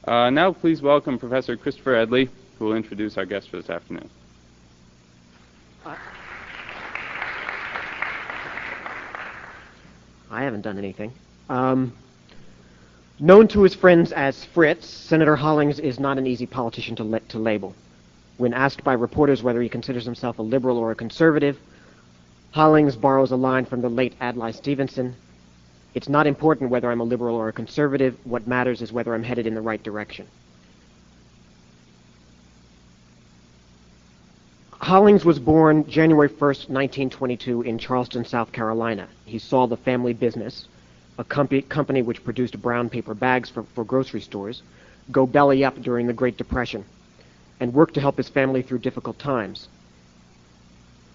Now please welcome Professor Christopher Edley, who will introduce our guest for this afternoon. I haven't done anything. Known to his friends as Fritz, Senator Hollings is not an easy politician to label. When asked by reporters whether he considers himself a liberal or a conservative, Hollings borrows a line from the late Adlai Stevenson: "It's not important whether I'm a liberal or a conservative. What matters is whether I'm headed in the right direction." Hollings was born January 1st, 1922 in Charleston, South Carolina. He saw the family business, a company which produced brown paper bags for grocery stores, go belly up during the Great Depression, and worked to help his family through difficult times.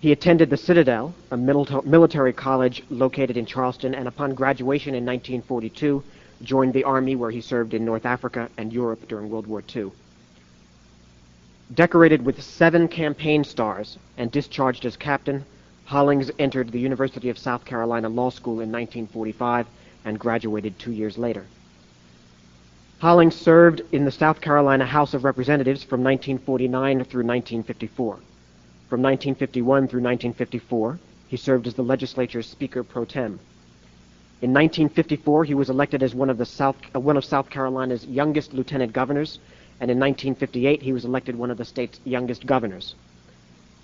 He attended the Citadel, a military college located in Charleston, and upon graduation in 1942, joined the Army, where he served in North Africa and Europe during World War II. Decorated with 7 campaign stars and discharged as captain, Hollings entered the University of South Carolina Law School in 1945 and graduated 2 years later. Hollings served in the South Carolina House of Representatives from 1949 through 1954. From 1951 through 1954, he served as the legislature's Speaker pro tem. In 1954, he was elected as one of South Carolina's youngest lieutenant governors, and in 1958, he was elected one of the state's youngest governors.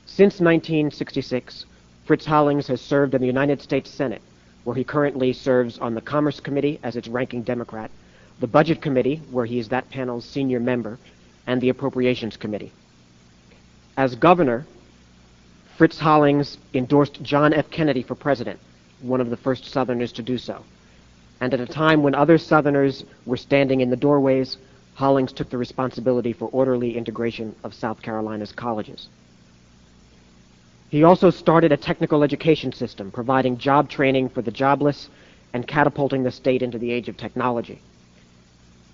Since 1966, Fritz Hollings has served in the United States Senate, where he currently serves on the Commerce Committee as its ranking Democrat, the Budget Committee, where he is that panel's senior member, and the Appropriations Committee. As governor, Fritz Hollings endorsed John F. Kennedy for president, one of the first Southerners to do so. And at a time when other Southerners were standing in the doorways, Hollings took the responsibility for orderly integration of South Carolina's colleges. He also started a technical education system, providing job training for the jobless and catapulting the state into the age of technology.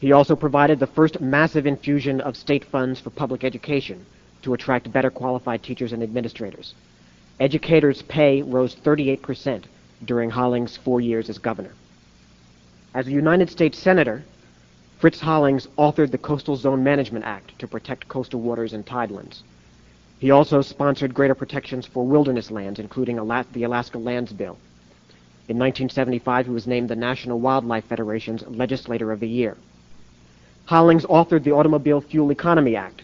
He also provided the first massive infusion of state funds for public education to attract better qualified teachers and administrators. Educators' pay rose 38% during Hollings' 4 years as governor. As a United States Senator, Fritz Hollings authored the Coastal Zone Management Act to protect coastal waters and tidelands. He also sponsored greater protections for wilderness lands, including the Alaska Lands Bill. In 1975, he was named the National Wildlife Federation's Legislator of the Year. Hollings authored the Automobile Fuel Economy Act,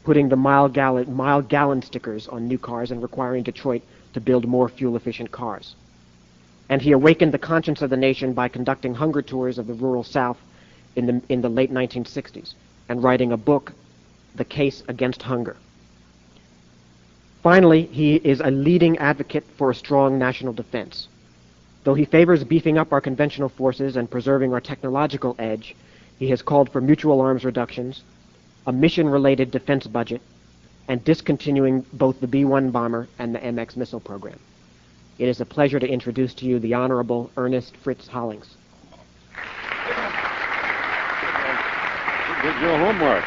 putting the mile gallon stickers on new cars and requiring Detroit to build more fuel-efficient cars. And he awakened the conscience of the nation by conducting hunger tours of the rural South in the late 1960s and writing a book, The Case Against Hunger. Finally, he is a leading advocate for a strong national defense. Though he favors beefing up our conventional forces and preserving our technological edge, he has called for mutual arms reductions, a mission-related defense budget, and discontinuing both the B-1 bomber and the MX missile program. It is a pleasure to introduce to you the Honorable Ernest Fritz Hollings. You did your homework.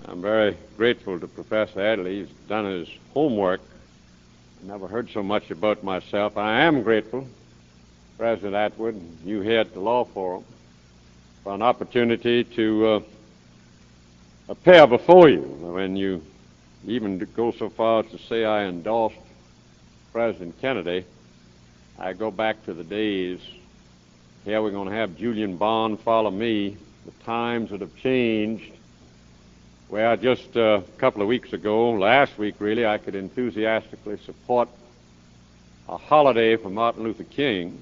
I'm very grateful to Professor Edley. He's done his homework. I never heard so much about myself. I am grateful, President Atwood, and you here at the Law Forum, for an opportunity to appear before you. When you even go so far as to say I endorsed President Kennedy, I go back to the days. Here we're going to have Julian Bond follow me. The times that have changed. Well, just a couple of weeks ago, last week really, I could enthusiastically support a holiday for Martin Luther King.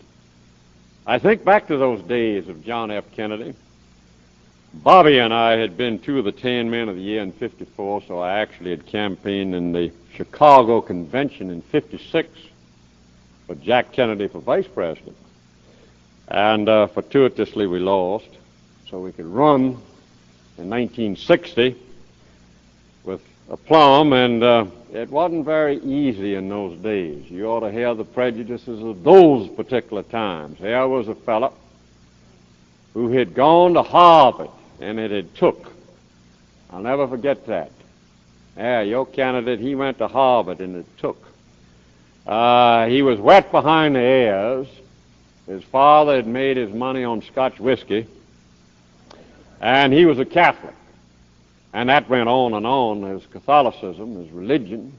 I think back to those days of John F. Kennedy. Bobby and I had been 2 of the 10 men of the year in '54, so I actually had campaigned in the Chicago Convention in '56 for Jack Kennedy for vice president. And fortuitously we lost, so we could run in 1960 with aplomb, and it wasn't very easy in those days. You ought to hear the prejudices of those particular times. There was a fellow who had gone to Harvard, and it had took. I'll never forget that. Yeah, your candidate, he went to Harvard, and it took. He was wet behind the ears. His father had made his money on Scotch whiskey, and he was a Catholic. And that went on. His Catholicism, his religion,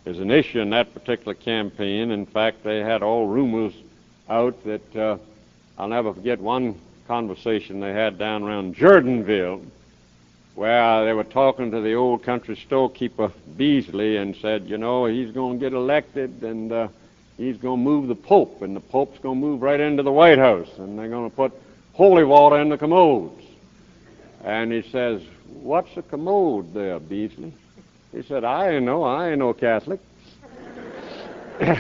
is an issue in that particular campaign. In fact, they had all rumors out that I'll never forget one conversation they had down around Jordanville, where they were talking to the old country storekeeper Beasley and said, you know, he's going to get elected and he's going to move the Pope, and the Pope's going to move right into the White House, and they're going to put holy water in the commodes. And he says, what's a commode there, Beasley? He said, I ain't no Catholic. To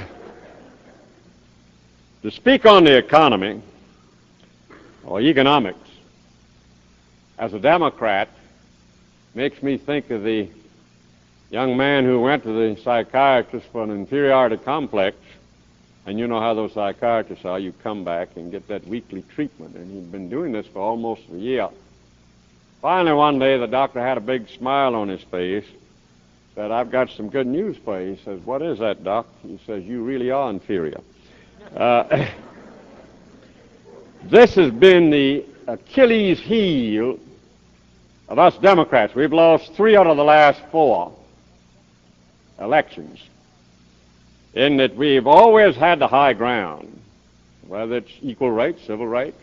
speak on the economy, or economics, as a Democrat, makes me think of the young man who went to the psychiatrist for an inferiority complex, and you know how those psychiatrists are. You come back and get that weekly treatment, and he'd been doing this for almost a year. Finally, one day, the doctor had a big smile on his face, said, I've got some good news for you. He says, what is that, Doc? He says, you really are inferior. This has been the Achilles heel of us Democrats. We've lost 3 out of the last 4 elections, in that we've always had the high ground, whether it's equal rights, civil rights,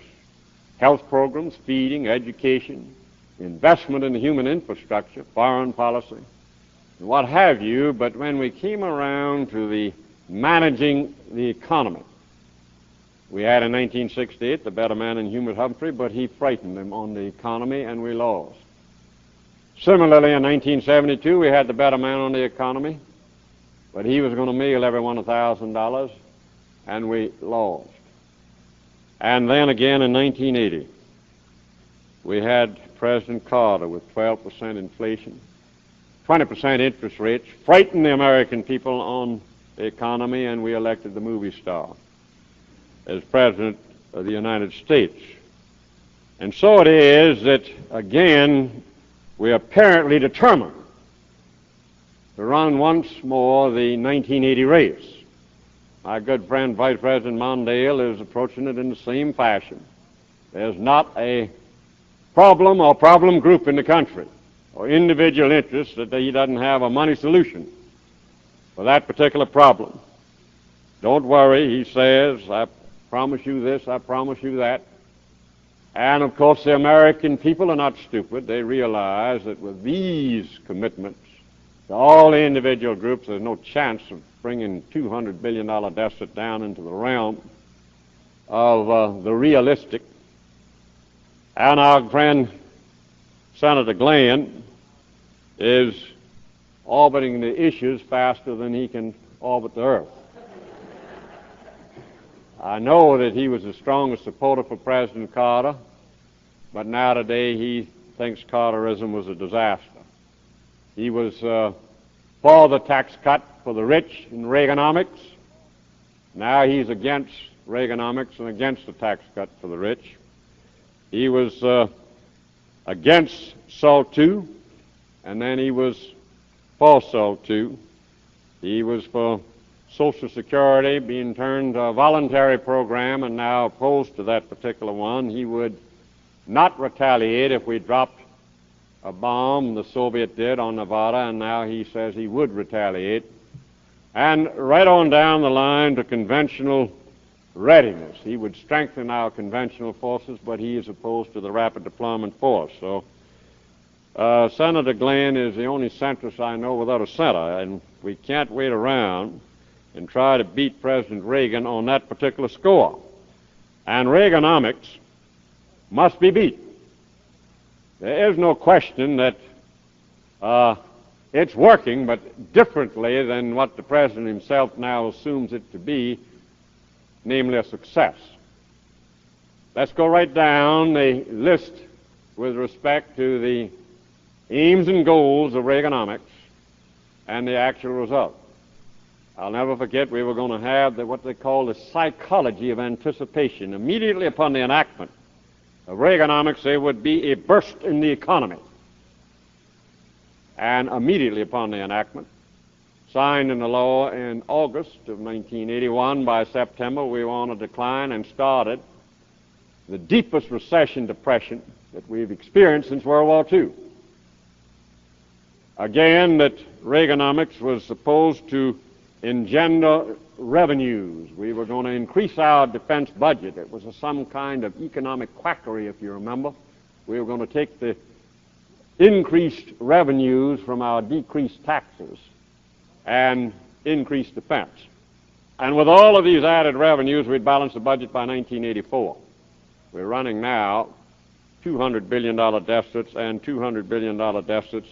health programs, feeding, education, investment in the human infrastructure, foreign policy, and what have you. But when we came around to the managing the economy, we had in 1968 the better man in Hubert Humphrey, but he frightened them on the economy and we lost. Similarly, in 1972, we had the better man on the economy, but he was going to mail everyone $1,000, and we lost. And then again in 1980, we had President Carter with 12% inflation, 20% interest rates, frightened the American people on the economy, and we elected the movie star as President of the United States. And so it is that, again, we are apparently determined to run once more the 1980 race. My good friend Vice President Mondale is approaching it in the same fashion. There's not a problem or problem group in the country or individual interest that he doesn't have a money solution for that particular problem. Don't worry, he says, I promise you this, I promise you that. And of course the American people are not stupid. They realize that with these commitments to all the individual groups, there's no chance of bringing $200 billion deficit down into the realm of the realistic. And our friend Senator Glenn is orbiting the issues faster than he can orbit the Earth. I know that he was the strongest supporter for President Carter, but now today he thinks Carterism was a disaster. He was for the tax cut for the rich in Reaganomics. Now he's against Reaganomics and against the tax cut for the rich. He was against SALT II, and then he was for SALT II. He was for Social Security being turned to a voluntary program and now opposed to that particular one. He would not retaliate if we dropped a bomb, the Soviet did, on Nevada, and now he says he would retaliate. And right on down the line to conventional readiness. He would strengthen our conventional forces, but he is opposed to the rapid deployment force. So Senator Glenn is the only centrist I know without a center, and we can't wait around and try to beat President Reagan on that particular score. And Reaganomics must be beat. There is no question that it's working, but differently than what the President himself now assumes it to be, namely a success. Let's go right down the list with respect to the aims and goals of Reaganomics and the actual result. I'll never forget we were going to have what they call the psychology of anticipation. Immediately upon the enactment of Reaganomics, there would be a burst in the economy. And immediately upon the enactment, signed into law in August of 1981. By September, we were on a decline and started the deepest depression that we've experienced since World War II. Again, that Reaganomics was supposed to engender revenues. We were going to increase our defense budget. It was some kind of economic quackery, if you remember. We were going to take the increased revenues from our decreased taxes and increase defense. And with all of these added revenues, we'd balance the budget by 1984. We're running now $200 billion deficits and $200 billion deficits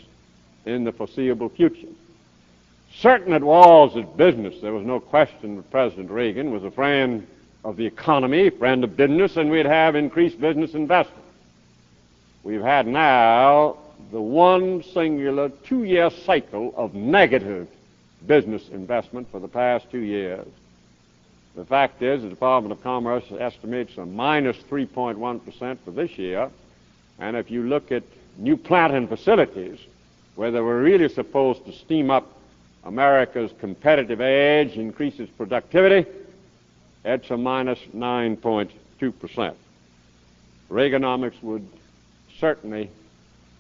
in the foreseeable future. Certain it was that business, there was no question that President Reagan was a friend of the economy, friend of business, and we'd have increased business investment. We've had now the one singular 2-year cycle of negative business investment for the past 2 years. The fact is, the Department of Commerce estimates a minus 3.1% for this year, and if you look at new plant and facilities, where they were really supposed to steam up America's competitive edge, increase its productivity, it's a minus 9.2%. Reaganomics would certainly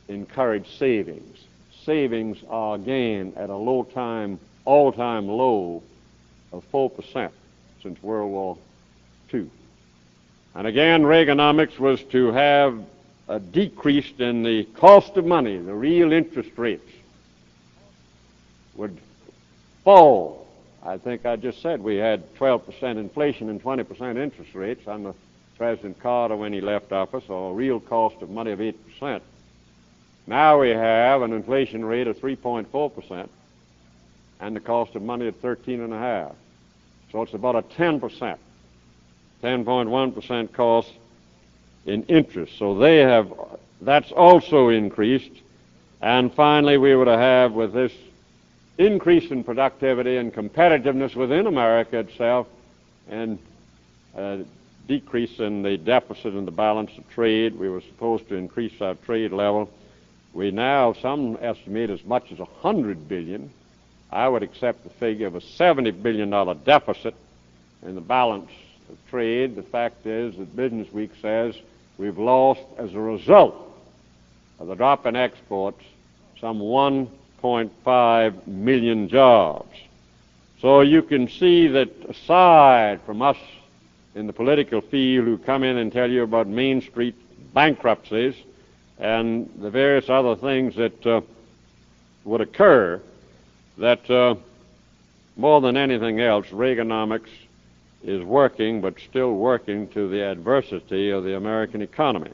encourage savings. Savings are again at a all-time low of 4% since World War II. And again, Reaganomics was to have a decrease in the cost of money. The real interest rates would fall. I think I just said we had 12% inflation and 20% interest rates under President Carter when he left office, or a real cost of money of 8%. Now we have an inflation rate of 3.4% and the cost of money at 13.5%. So it's about a 10%, 10.1% cost in interest. So that's also increased. And finally, we would have, with this increase in productivity and competitiveness within America itself, and a decrease in the deficit and the balance of trade. We were supposed to increase our trade level. We now, some estimate as much as $100 billion. I would accept the figure of a $70 billion deficit in the balance of trade. The fact is that Business Week says we've lost, as a result of the drop in exports, some 1.5 million jobs. So you can see that aside from us in the political field who come in and tell you about Main Street bankruptcies and the various other things that would occur, that more than anything else, Reaganomics is working, but still working to the adversity of the American economy.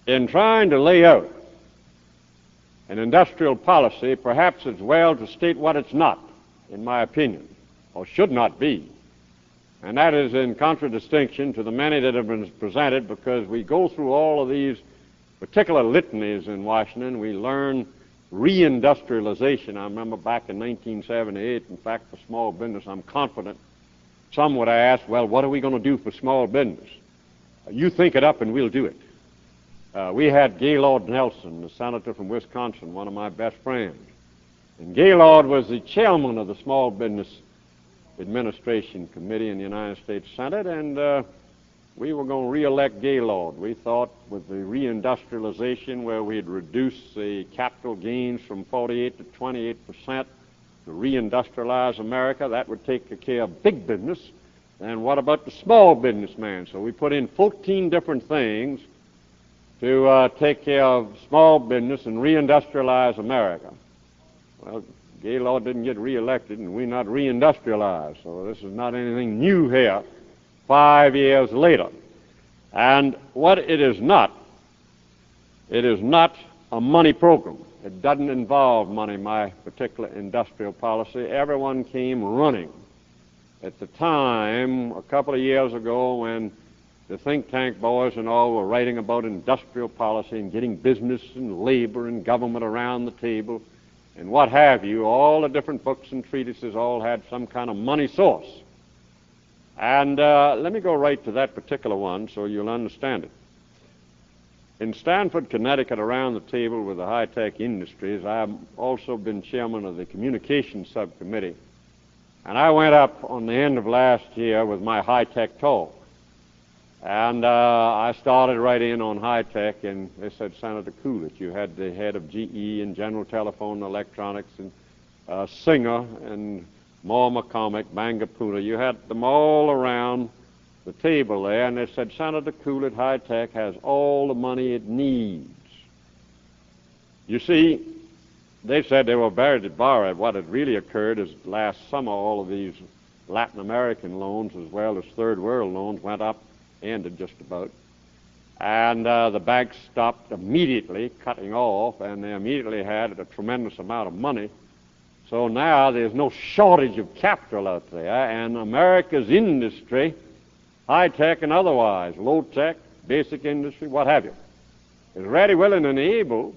In trying to lay out an industrial policy, perhaps it's well to state what it's not, in my opinion, or should not be. And that is in contradistinction to the many that have been presented, because we go through all of these particular litanies in Washington. We learn reindustrialization. I remember back in 1978, in fact, for small business, I'm confident some would ask, well, what are we going to do for small business? You think it up and we'll do it. We had Gaylord Nelson, the senator from Wisconsin, one of my best friends. And Gaylord was the chairman of the Small Business Administration Committee in the United States Senate, and we were going to re-elect Gaylord. We thought with the reindustrialization, where we'd reduce the capital gains from 48 to 28%, to reindustrialize America, that would take care of big business. And what about the small businessman? So we put in 14 different things to take care of small business and reindustrialize America. Well, Gaylord didn't get reelected, and we not reindustrialized. So this is not anything new here 5 years later. And what it is not a money program. It doesn't involve money, my particular industrial policy. Everyone came running at the time, a couple of years ago, when the think tank boys and all were writing about industrial policy and getting business and labor and government around the table and what have you. All the different books and treatises all had some kind of money source. And let me go right to that particular one so you'll understand it. In Stanford, Connecticut, around the table with the high-tech industries, I've also been chairman of the communications subcommittee. And I went up on the end of last year with my high-tech talk. And I started right in on high-tech, and they said, Senator Coolidge, you had the head of GE and General Telephone and Electronics and Singer and Moore McCormick, Bangapuna. You had them all around the table there, and they said, Senator Coolidge, high-tech has all the money it needs. You see, they said they were very borrowed. What had really occurred is last summer all of these Latin American loans as well as third world loans went up, ended just about. And the banks stopped immediately cutting off, and they immediately had a tremendous amount of money. So now there's no shortage of capital out there, and America's industry, high-tech and otherwise, low-tech, basic industry, what have you, is ready, willing, and able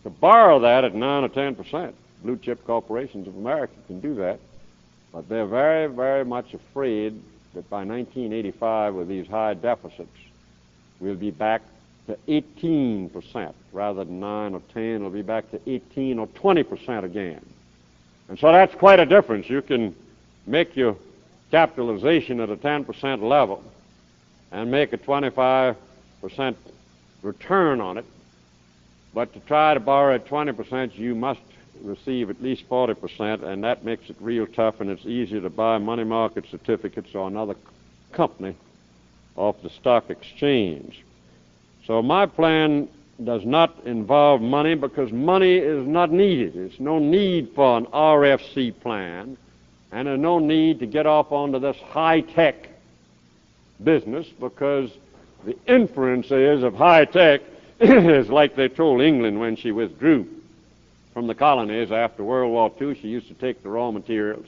to borrow that at 9 or 10%. Blue-chip corporations of America can do that, but they're very, very much afraid that by 1985, with these high deficits, we'll be back to 18%. Rather than 9 or 10, it'll be back to 18 or 20% again. And so that's quite a difference. You can make your capitalization at a 10% level and make a 25% return on it. But to try to borrow at 20%, you must receive at least 40%, and that makes it real tough, and it's easier to buy money market certificates or another company off the stock exchange. So my plan does not involve money because money is not needed. There's no need for an RFC plan, and there's no need to get off onto this high-tech business because the inferences of high-tech is like they told England when she withdrew from the colonies after World War II. She used to take the raw materials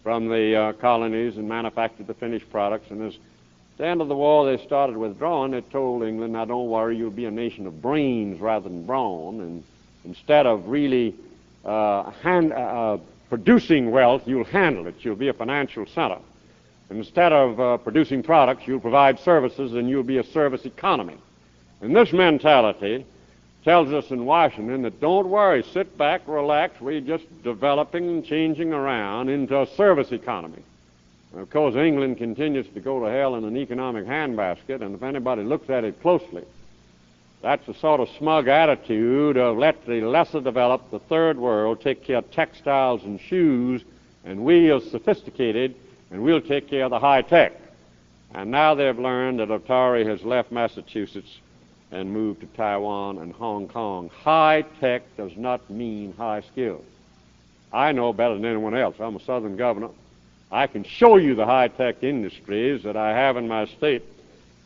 from the colonies and manufacture the finished products. And as at the end of the war they started withdrawing, they told England, now don't worry, you'll be a nation of brains rather than brawn. And instead of really producing wealth, you'll handle it. You'll be a financial center. And instead of producing products, you'll provide services, and you'll be a service economy. And this mentality tells us in Washington that don't worry, sit back, relax, we're just developing and changing around into a service economy. And of course, England continues to go to hell in an economic handbasket, and if anybody looks at it closely, that's a sort of smug attitude of let the lesser developed, the third world, take care of textiles and shoes, and we are sophisticated, and we'll take care of the high tech. And now they've learned that Atari has left Massachusetts and moved to Taiwan and Hong Kong. High tech does not mean high skills. I know better than anyone else. I'm a Southern governor. I can show you the high tech industries that I have in my state,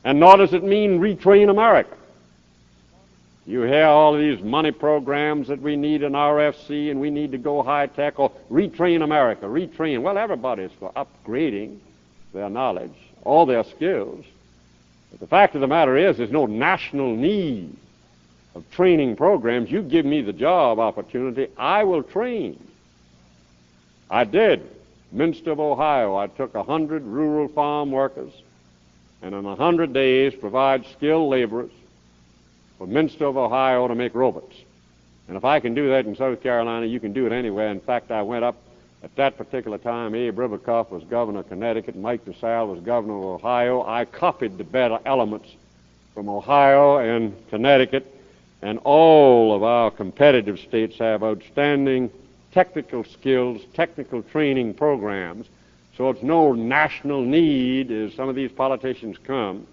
and nor does it mean retrain America. You hear all of these money programs that we need an RFC and we need to go high tech or retrain America, retrain. Well, everybody's for upgrading their knowledge, all their skills. But the fact of the matter is there's no national need of training programs. You give me the job opportunity, I will train. I did. Minster of Ohio, I took 100 rural farm workers and in 100 days provide skilled laborers for Minster of Ohio to make robots. And if I can do that in South Carolina, you can do it anywhere. In fact, I went up at that particular time. Abe Ribicoff was governor of Connecticut. Mike DeSalle was governor of Ohio. I copied the better elements from Ohio and Connecticut, and all of our competitive states have outstanding technical skills, technical training programs. So it's no national need as some of these politicians come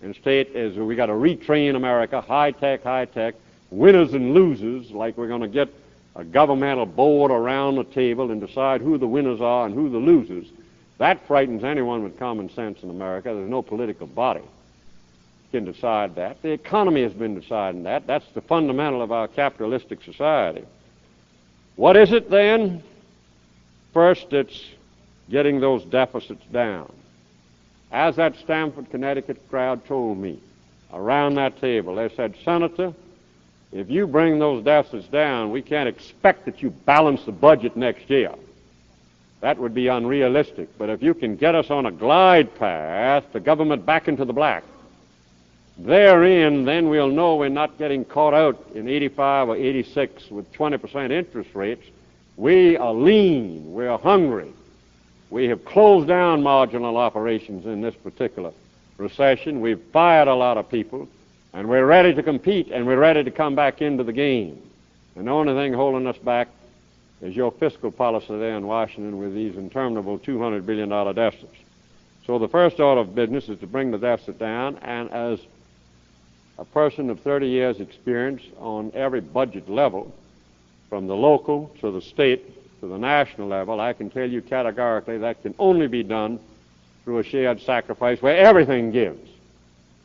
and state as we got to retrain America, high tech, winners and losers, like we're going to get a governmental board around the table and decide who the winners are and who the losers. That frightens anyone with common sense in America. There's no political body can decide that. The economy has been deciding that. That's the fundamental of our capitalistic society. What is it then? First, it's getting those deficits down. As that Stamford, Connecticut crowd told me around that table, they said, Senator, if you bring those deficits down, we can't expect that you balance the budget next year. That would be unrealistic. But if you can get us on a glide path, the government back into the black, Therein, then we'll know we're not getting caught out in 85 or 86 with 20% interest rates. We are lean. We are hungry. We have closed down marginal operations in this particular recession. We've fired a lot of people, and we're ready to compete, and we're ready to come back into the game. And the only thing holding us back is your fiscal policy there in Washington with these interminable $200 billion deficits. So the first order of business is to bring the deficit down, and as a person of 30 years' experience on every budget level, from the local to the state to the national level, I can tell you categorically that can only be done through a shared sacrifice where everything gives.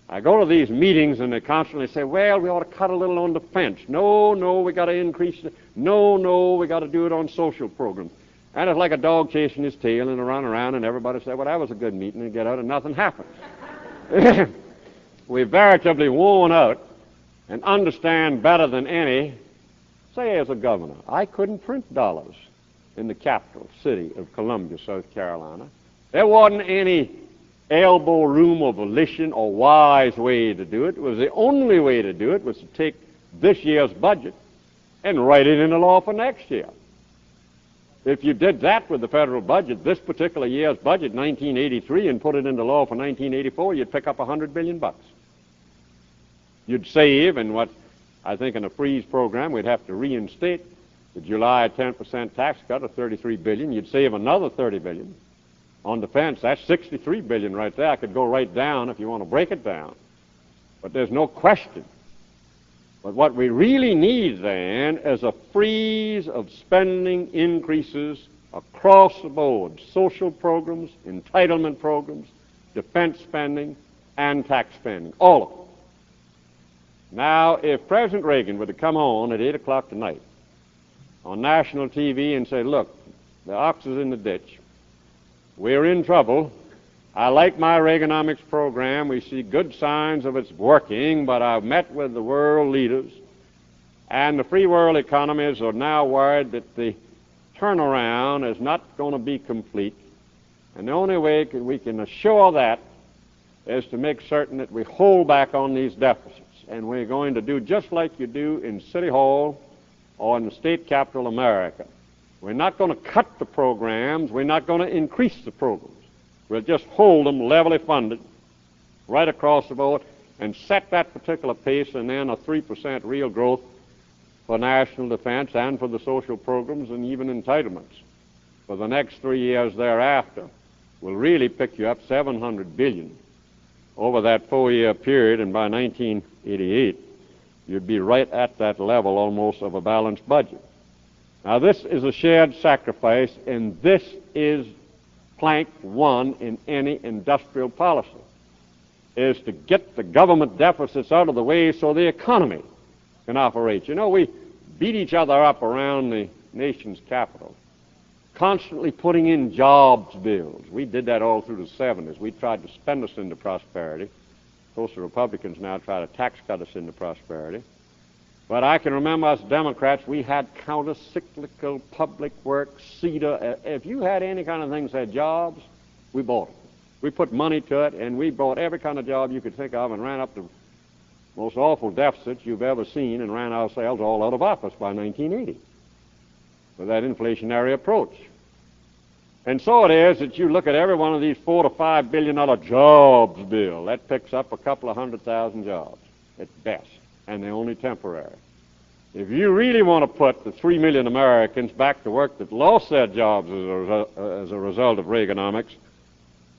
I go to these meetings and they constantly say, well, we ought to cut a little on defense. No, we got to increase it. No, we got to do it on social programs. And it's like a dog chasing his tail and run around and everybody say, well, that was a good meeting, and get out and nothing happened. We're veritably worn out and understand better than any. Say, as a governor, I couldn't print dollars in the capital city of Columbia, South Carolina. There wasn't any elbow room or volition or wise way to do it. It was the only way to do it was to take this year's budget and write it into law for next year. If you did that with the federal budget, this particular year's budget, 1983, and put it into law for 1984, you'd pick up $100 billion. You'd save, and what I think in a freeze program we'd have to reinstate the July 10% tax cut of $33 billion. You'd save another $30 billion. On defense, that's $63 billion right there. I could go right down if you want to break it down. But there's no question. But what we really need then is a freeze of spending increases across the board. Social programs, entitlement programs, defense spending, and tax spending. All of them. Now, if President Reagan were to come on at 8 o'clock tonight on national TV and say, look, the ox is in the ditch. We're in trouble. I like my Reaganomics program. We see good signs of it's working, but I've met with the world leaders, and the free world economies are now worried that the turnaround is not going to be complete. And the only way we can assure that is to make certain that we hold back on these deficits. And we're going to do just like you do in City Hall or in the state capital America. We're not going to cut the programs. We're not going to increase the programs. We'll just hold them levelly funded right across the board and set that particular pace, and then a 3% real growth for national defense and for the social programs and even entitlements for the next 3 years thereafter will really pick you up $700 billion over that 4-year period, and by 1988 you'd be right at that level almost of a balanced budget. Now, this is a shared sacrifice, and this is plank one in any industrial policy, is to get the government deficits out of the way so the economy can operate. You know, we beat each other up around the nation's capital, constantly putting in jobs bills. We did that all through the 70s. We tried to spend us into prosperity. Of course, the Republicans now try to tax cut us into prosperity. But I can remember us Democrats, we had counter-cyclical public works, CETA. If you had any kind of things that had jobs, we bought it. We put money to it, and we bought every kind of job you could think of and ran up the most awful deficits you've ever seen and ran ourselves all out of office by 1980 with that inflationary approach. And so it is that you look at every one of these $4 to $5 billion jobs bill. That picks up a couple of 100,000 jobs at best, and they're only temporary. If you really want to put the 3 million Americans back to work that lost their jobs as a result of Reaganomics,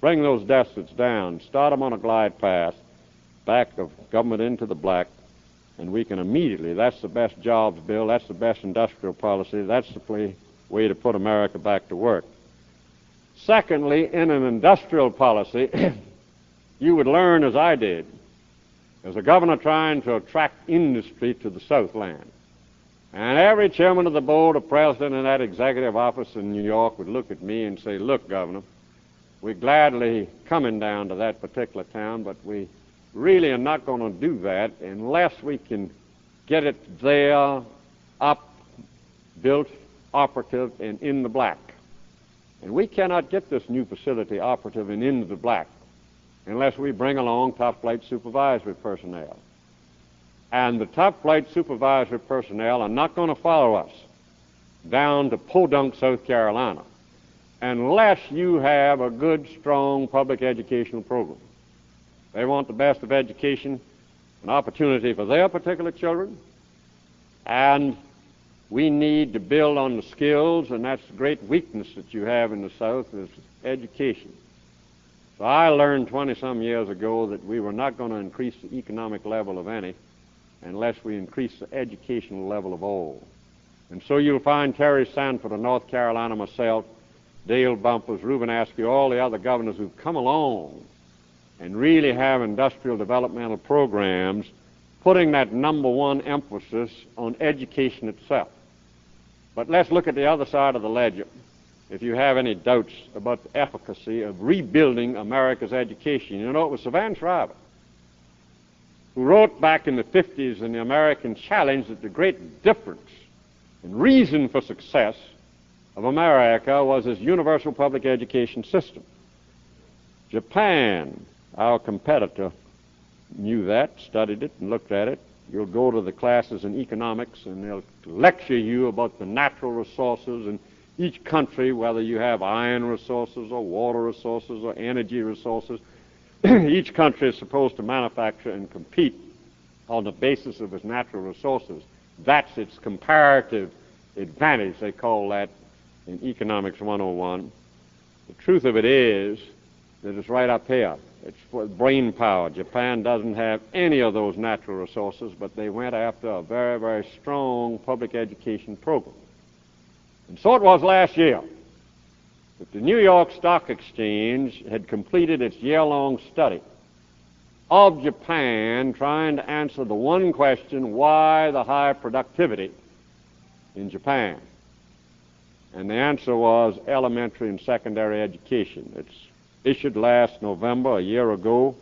bring those deficits down, start them on a glide path, back of government into the black, and we can immediately, that's the best jobs bill, that's the best industrial policy, that's the way to put America back to work. Secondly, in an industrial policy, you would learn, as I did, as a governor trying to attract industry to the Southland. And every chairman of the board, a president in that executive office in New York would look at me and say, look, Governor, we're gladly coming down to that particular town, but we really are not going to do that unless we can get it there, up, built, operative, and in the black. And we cannot get this new facility operative and into the black unless we bring along top-flight supervisory personnel. And the top-flight supervisory personnel are not going to follow us down to Podunk, South Carolina, unless you have a good, strong public educational program. They want the best of education, an opportunity for their particular children, and we need to build on the skills, and that's the great weakness that you have in the South, is education. So I learned 20-some years ago that we were not going to increase the economic level of any unless we increase the educational level of all. And so you'll find Terry Sanford of North Carolina, myself, Dale Bumpers, Reuben Askew, all the other governors who've come along and really have industrial developmental programs putting that number one emphasis on education itself. But let's look at the other side of the ledger. If you have any doubts about the efficacy of rebuilding America's education, you know, it was Savant Shriver who wrote back in the 50s in the American Challenge that the great difference and reason for success of America was its universal public education system. Japan, our competitor, knew that, studied it, and looked at it. You'll go to the classes in economics, and they'll lecture you about the natural resources in each country, whether you have iron resources or water resources or energy resources. Each country is supposed to manufacture and compete on the basis of its natural resources. That's its comparative advantage, they call that in Economics 101. The truth of it is that it's right up here. It's for brain power. Japan doesn't have any of those natural resources, but they went after a very, very strong public education program. And so it was last year that the New York Stock Exchange had completed its year-long study of Japan, trying to answer the one question, why the high productivity in Japan? And the answer was elementary and secondary education. It's issued last November, a year ago.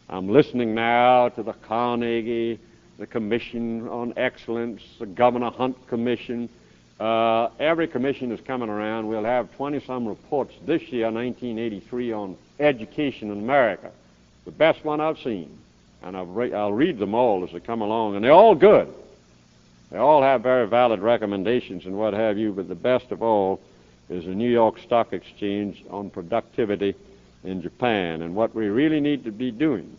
I'm listening now to the Carnegie, the Commission on Excellence, the Governor Hunt Commission. Every commission is coming around. We'll have 20-some reports this year, 1983, on education in America. The best one I've seen. And I'll read them all as they come along. And they're all good. They all have very valid recommendations and what have you, but the best of all is the New York Stock Exchange on productivity in Japan. And what we really need to be doing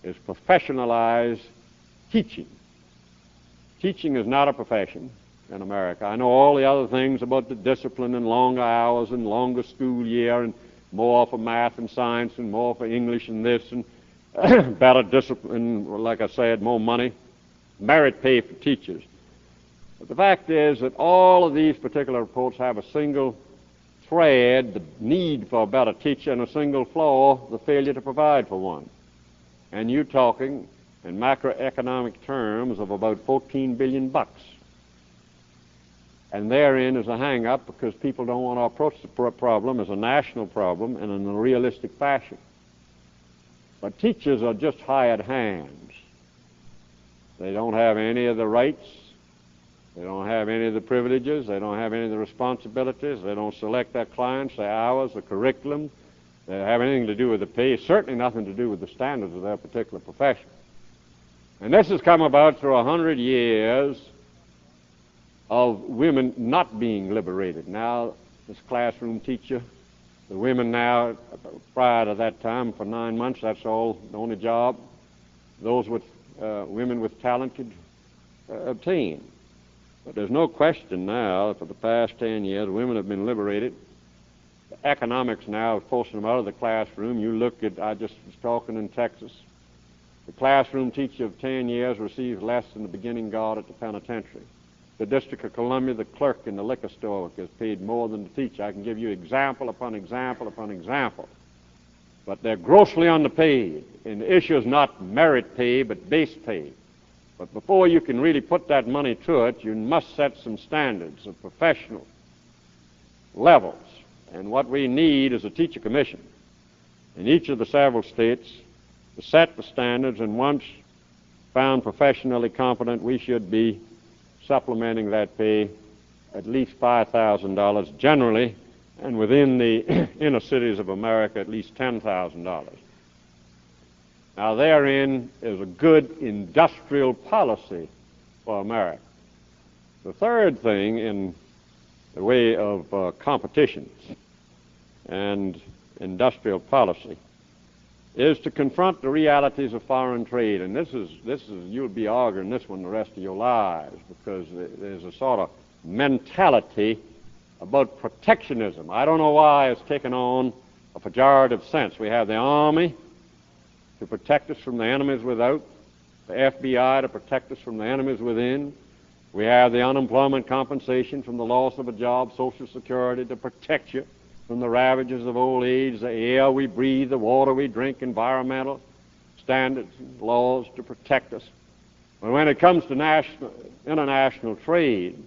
is professionalize teaching. Teaching is not a profession in America. I know all the other things about the discipline and longer hours and longer school year and more for math and science and more for English and this and better discipline, like I said, more money, merit pay for teachers. But the fact is that all of these particular reports have a single thread, the need for a better teacher, and a single flaw, the failure to provide for one. And you're talking in macroeconomic terms of about $14 billion. And therein is a hang-up because people don't want to approach the problem as a national problem and in a realistic fashion. But teachers are just hired hands. They don't have any of the rights. They don't have any of the privileges. They don't have any of the responsibilities. They don't select their clients, their hours, the curriculum. They don't have anything to do with the pay, certainly nothing to do with the standards of their particular profession. And this has come about through 100 years of women not being liberated. Now, this classroom teacher, the women now, prior to that time, for 9 months, that's all, the only job those with women with talent could obtain. But there's no question now that for the past 10 years, women have been liberated. The economics now are forcing them out of the classroom. You look at, I just was talking in Texas, the classroom teacher of 10 years receives less than the beginning guard at the penitentiary. The District of Columbia, the clerk in the liquor store gets paid more than the teacher. I can give you example upon example upon example. But they're grossly underpaid. And the issue is not merit pay, but base pay. But before you can really put that money to it, you must set some standards of professional levels. And what we need is a teacher commission in each of the several states to set the standards, and once found professionally competent, we should be supplementing that pay at least $5,000 generally, and within the inner cities of America, at least $10,000. Now, therein is a good industrial policy for America. The third thing in the way of competition and industrial policy is to confront the realities of foreign trade. And this is you'll be arguing this one the rest of your lives, because there's a sort of mentality about protectionism. I don't know why it's taken on a pejorative sense. We have the Army to protect us from the enemies without, the FBI to protect us from the enemies within. We have the unemployment compensation from the loss of a job, Social Security to protect you from the ravages of old age, the air we breathe, the water we drink, environmental standards and laws to protect us. But when it comes to international trade,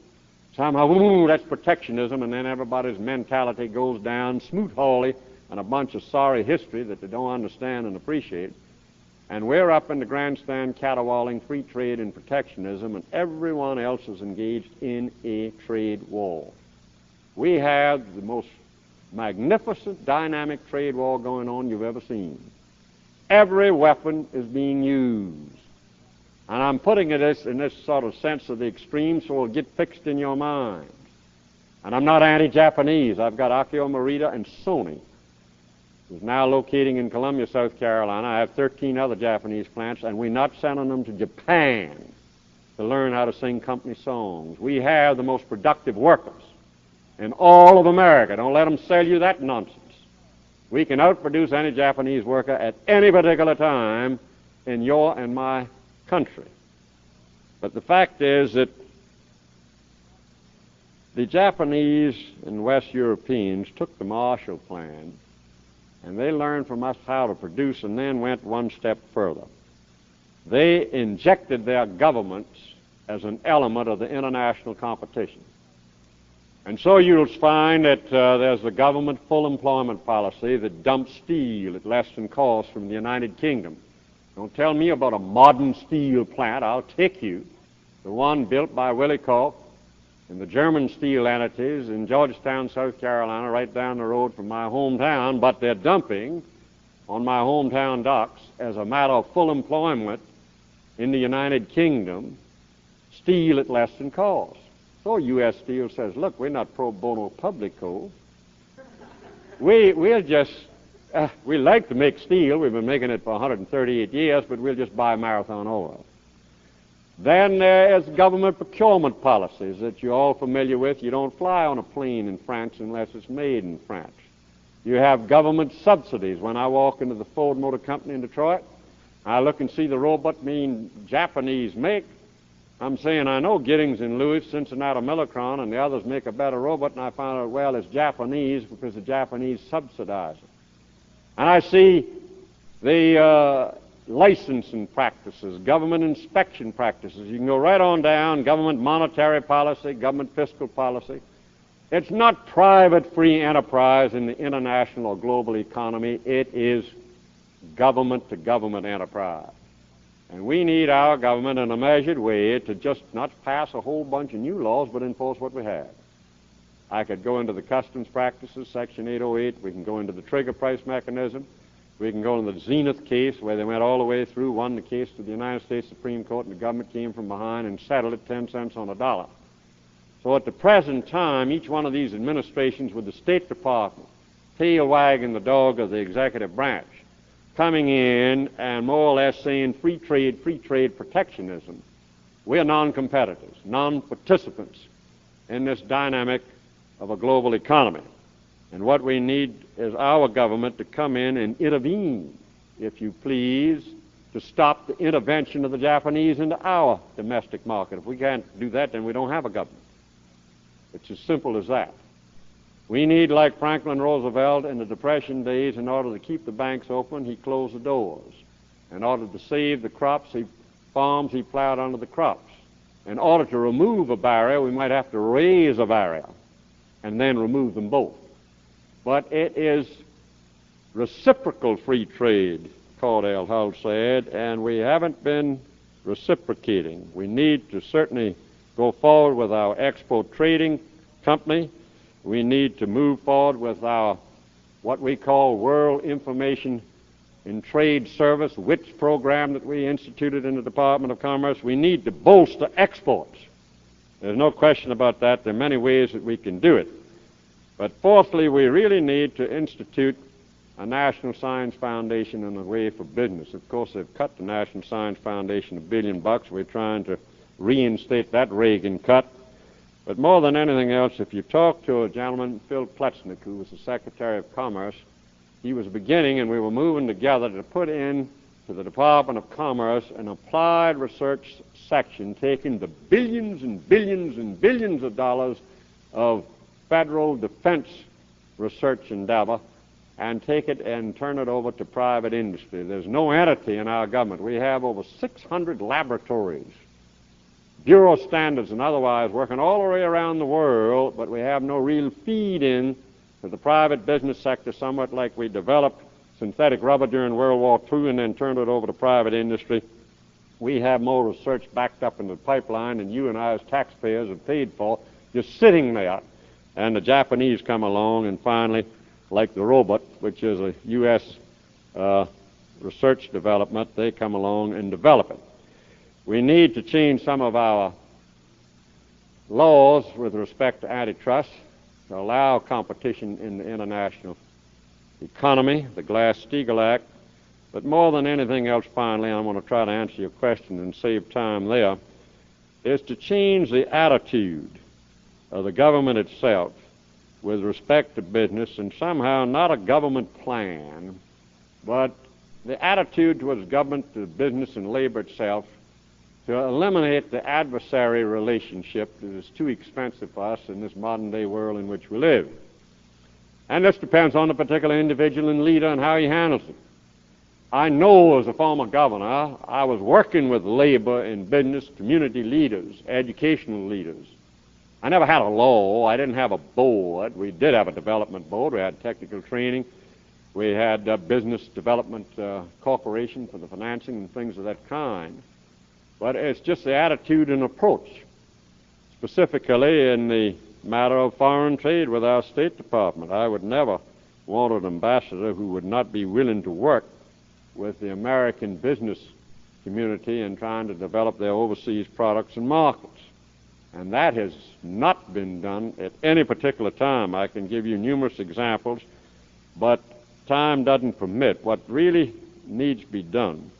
somehow, ooh, that's protectionism, and then everybody's mentality goes down smoot-hawley and a bunch of sorry history that they don't understand and appreciate. And we're up in the grandstand caterwauling free trade and protectionism, and everyone else is engaged in a trade war. We have the most magnificent, dynamic trade war going on you've ever seen. Every weapon is being used. And I'm putting it in this sort of sense of the extreme so it'll get fixed in your mind. And I'm not anti-Japanese. I've got Akio Morita and Sony, who's now locating in Columbia, South Carolina. I have 13 other Japanese plants, and we're not sending them to Japan to learn how to sing company songs. We have the most productive workers in all of America. Don't let them sell you that nonsense. We can outproduce any Japanese worker at any particular time in your and my country. But the fact is that the Japanese and West Europeans took the Marshall Plan and they learned from us how to produce and then went one step further. They injected their governments as an element of the international competition. And so you'll find that there's the government full employment policy that dumps steel at less than cost from the United Kingdom. Don't tell me about a modern steel plant. I'll take you. The one built by Willie Koch and the German steel entities in Georgetown, South Carolina, right down the road from my hometown, but they're dumping on my hometown docks as a matter of full employment in the United Kingdom steel at less than cost. So U.S. Steel says, look, we're not pro bono publico. We'll just... we like to make steel. We've been making it for 138 years, but we'll just buy Marathon oil. Then there's government procurement policies that you're all familiar with. You don't fly on a plane in France unless it's made in France. You have government subsidies. When I walk into the Ford Motor Company in Detroit, I look and see the robot being Japanese make. I'm saying, I know Giddings and Lewis, Cincinnati Millicron, and the others make a better robot, and I found out, well, it's Japanese because the Japanese subsidize it. And I see the licensing practices, government inspection practices. You can go right on down, government monetary policy, government fiscal policy. It's not private free enterprise in the international or global economy. It is government-to-government enterprise. And we need our government in a measured way to just not pass a whole bunch of new laws, but enforce what we have. I could go into the customs practices, Section 808. We can go into the trigger price mechanism. We can go into the Zenith case, where they went all the way through, won the case to the United States Supreme Court, and the government came from behind and settled it 10 cents on a dollar. So at the present time, each one of these administrations with the State Department, tail wagging the dog of the executive branch, coming in and more or less saying free trade protectionism. We're non-competitors, non-participants in this dynamic of a global economy. And what we need is our government to come in and intervene, if you please, to stop the intervention of the Japanese into our domestic market. If we can't do that, then we don't have a government. It's as simple as that. We need, like Franklin Roosevelt in the Depression days, in order to keep the banks open, he closed the doors. In order to save the farms, he plowed under the crops. In order to remove a barrier, we might have to raise a barrier and then remove them both. But it is reciprocal free trade, Cordell Hull said, and we haven't been reciprocating. We need to certainly go forward with our export trading company. We need to move forward with our what we call World Information in trade service, WITS program that we instituted in the Department of Commerce. We need to bolster exports. There's no question about that. There are many ways that we can do it. But fourthly, we really need to institute a National Science Foundation in a way for business. Of course, they've cut the National Science Foundation $1 billion. We're trying to reinstate that Reagan cut. But more than anything else, if you talk to a gentleman, Phil Pletznick, who was the Secretary of Commerce, he was beginning, and we were moving together to put in to the Department of Commerce an applied research section, taking the billions and billions and billions of dollars of federal defense research endeavor and take it and turn it over to private industry. There's no entity in our government. We have over 600 laboratories, bureau standards and otherwise, working all the way around the world, but we have no real feed-in to the private business sector, somewhat like we developed synthetic rubber during World War II and then turned it over to private industry. We have more research backed up in the pipeline and you and I as taxpayers have paid for, just sitting there. And the Japanese come along, and finally, like the robot, which is a U.S. Research development, they come along and develop it. We need to change some of our laws with respect to antitrust to allow competition in the international economy, the Glass-Steagall Act. But more than anything else, finally, I want to try to answer your question and save time there, is to change the attitude of the government itself with respect to business, and somehow not a government plan, but the attitude towards government, to business and labor itself, to eliminate the adversary relationship that is too expensive for us in this modern-day world in which we live. And this depends on the particular individual and leader and how he handles it. I know as a former governor, I was working with labor and business, community leaders, educational leaders. I never had a law. I didn't have a board. We did have a development board. We had technical training. We had a business development corporation for the financing and things of that kind. But it's just the attitude and approach, specifically in the matter of foreign trade with our State Department. I would never want an ambassador who would not be willing to work with the American business community in trying to develop their overseas products and markets. And that has not been done at any particular time. I can give you numerous examples, but time doesn't permit. What really needs to be done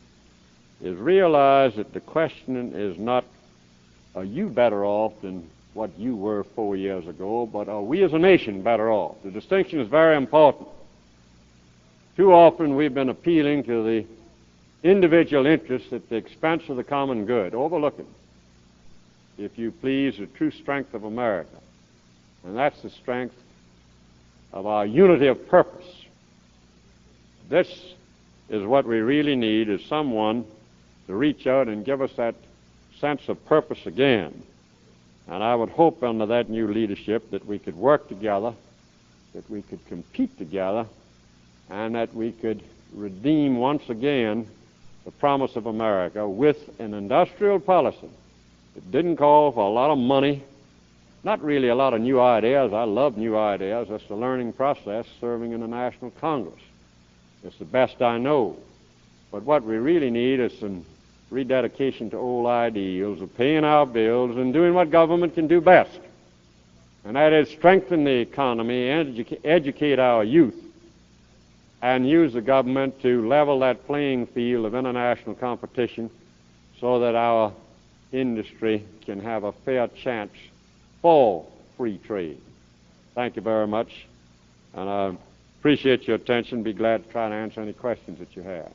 is realize that the question is not, are you better off than what you were 4 years ago, but are we as a nation better off? The distinction is very important. Too often we've been appealing to the individual interests at the expense of the common good, overlooking, if you please, the true strength of America. And that's the strength of our unity of purpose. This is what we really need, is someone to reach out and give us that sense of purpose again. And I would hope under that new leadership that we could work together, that we could compete together, and that we could redeem once again the promise of America with an industrial policy that didn't call for a lot of money, not really a lot of new ideas. I love new ideas. That's the learning process serving in the National Congress. It's the best I know. But what we really need is some rededication to old ideals of paying our bills and doing what government can do best. And that is strengthen the economy, educate our youth, and use the government to level that playing field of international competition so that our industry can have a fair chance for free trade. Thank you very much, and I appreciate your attention. Be glad to try to answer any questions that you have.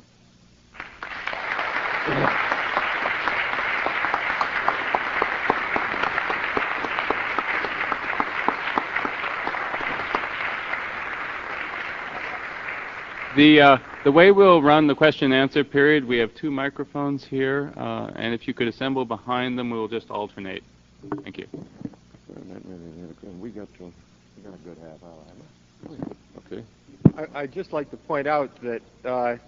The way we'll run the question and answer period, we have 2 microphones here, and if you could assemble behind them, we'll just alternate. Thank you. We got a good half hour. Okay. I'd just like to point out that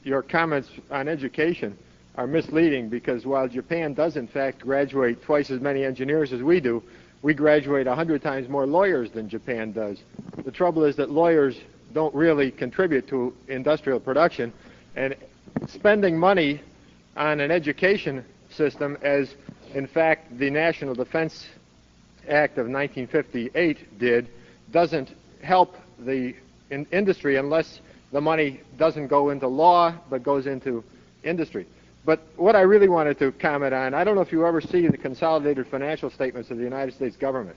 your comments on education are misleading, because while Japan does in fact graduate twice as many engineers as we do, we graduate 100 times more lawyers than Japan does. The trouble is that lawyers don't really contribute to industrial production, And spending money on an education system, as in fact the National Defense Act of 1958 did, doesn't help the industry unless the money doesn't go into law but goes into industry. But what I really wanted to comment on, I don't know if you ever see the consolidated financial statements of the United States government.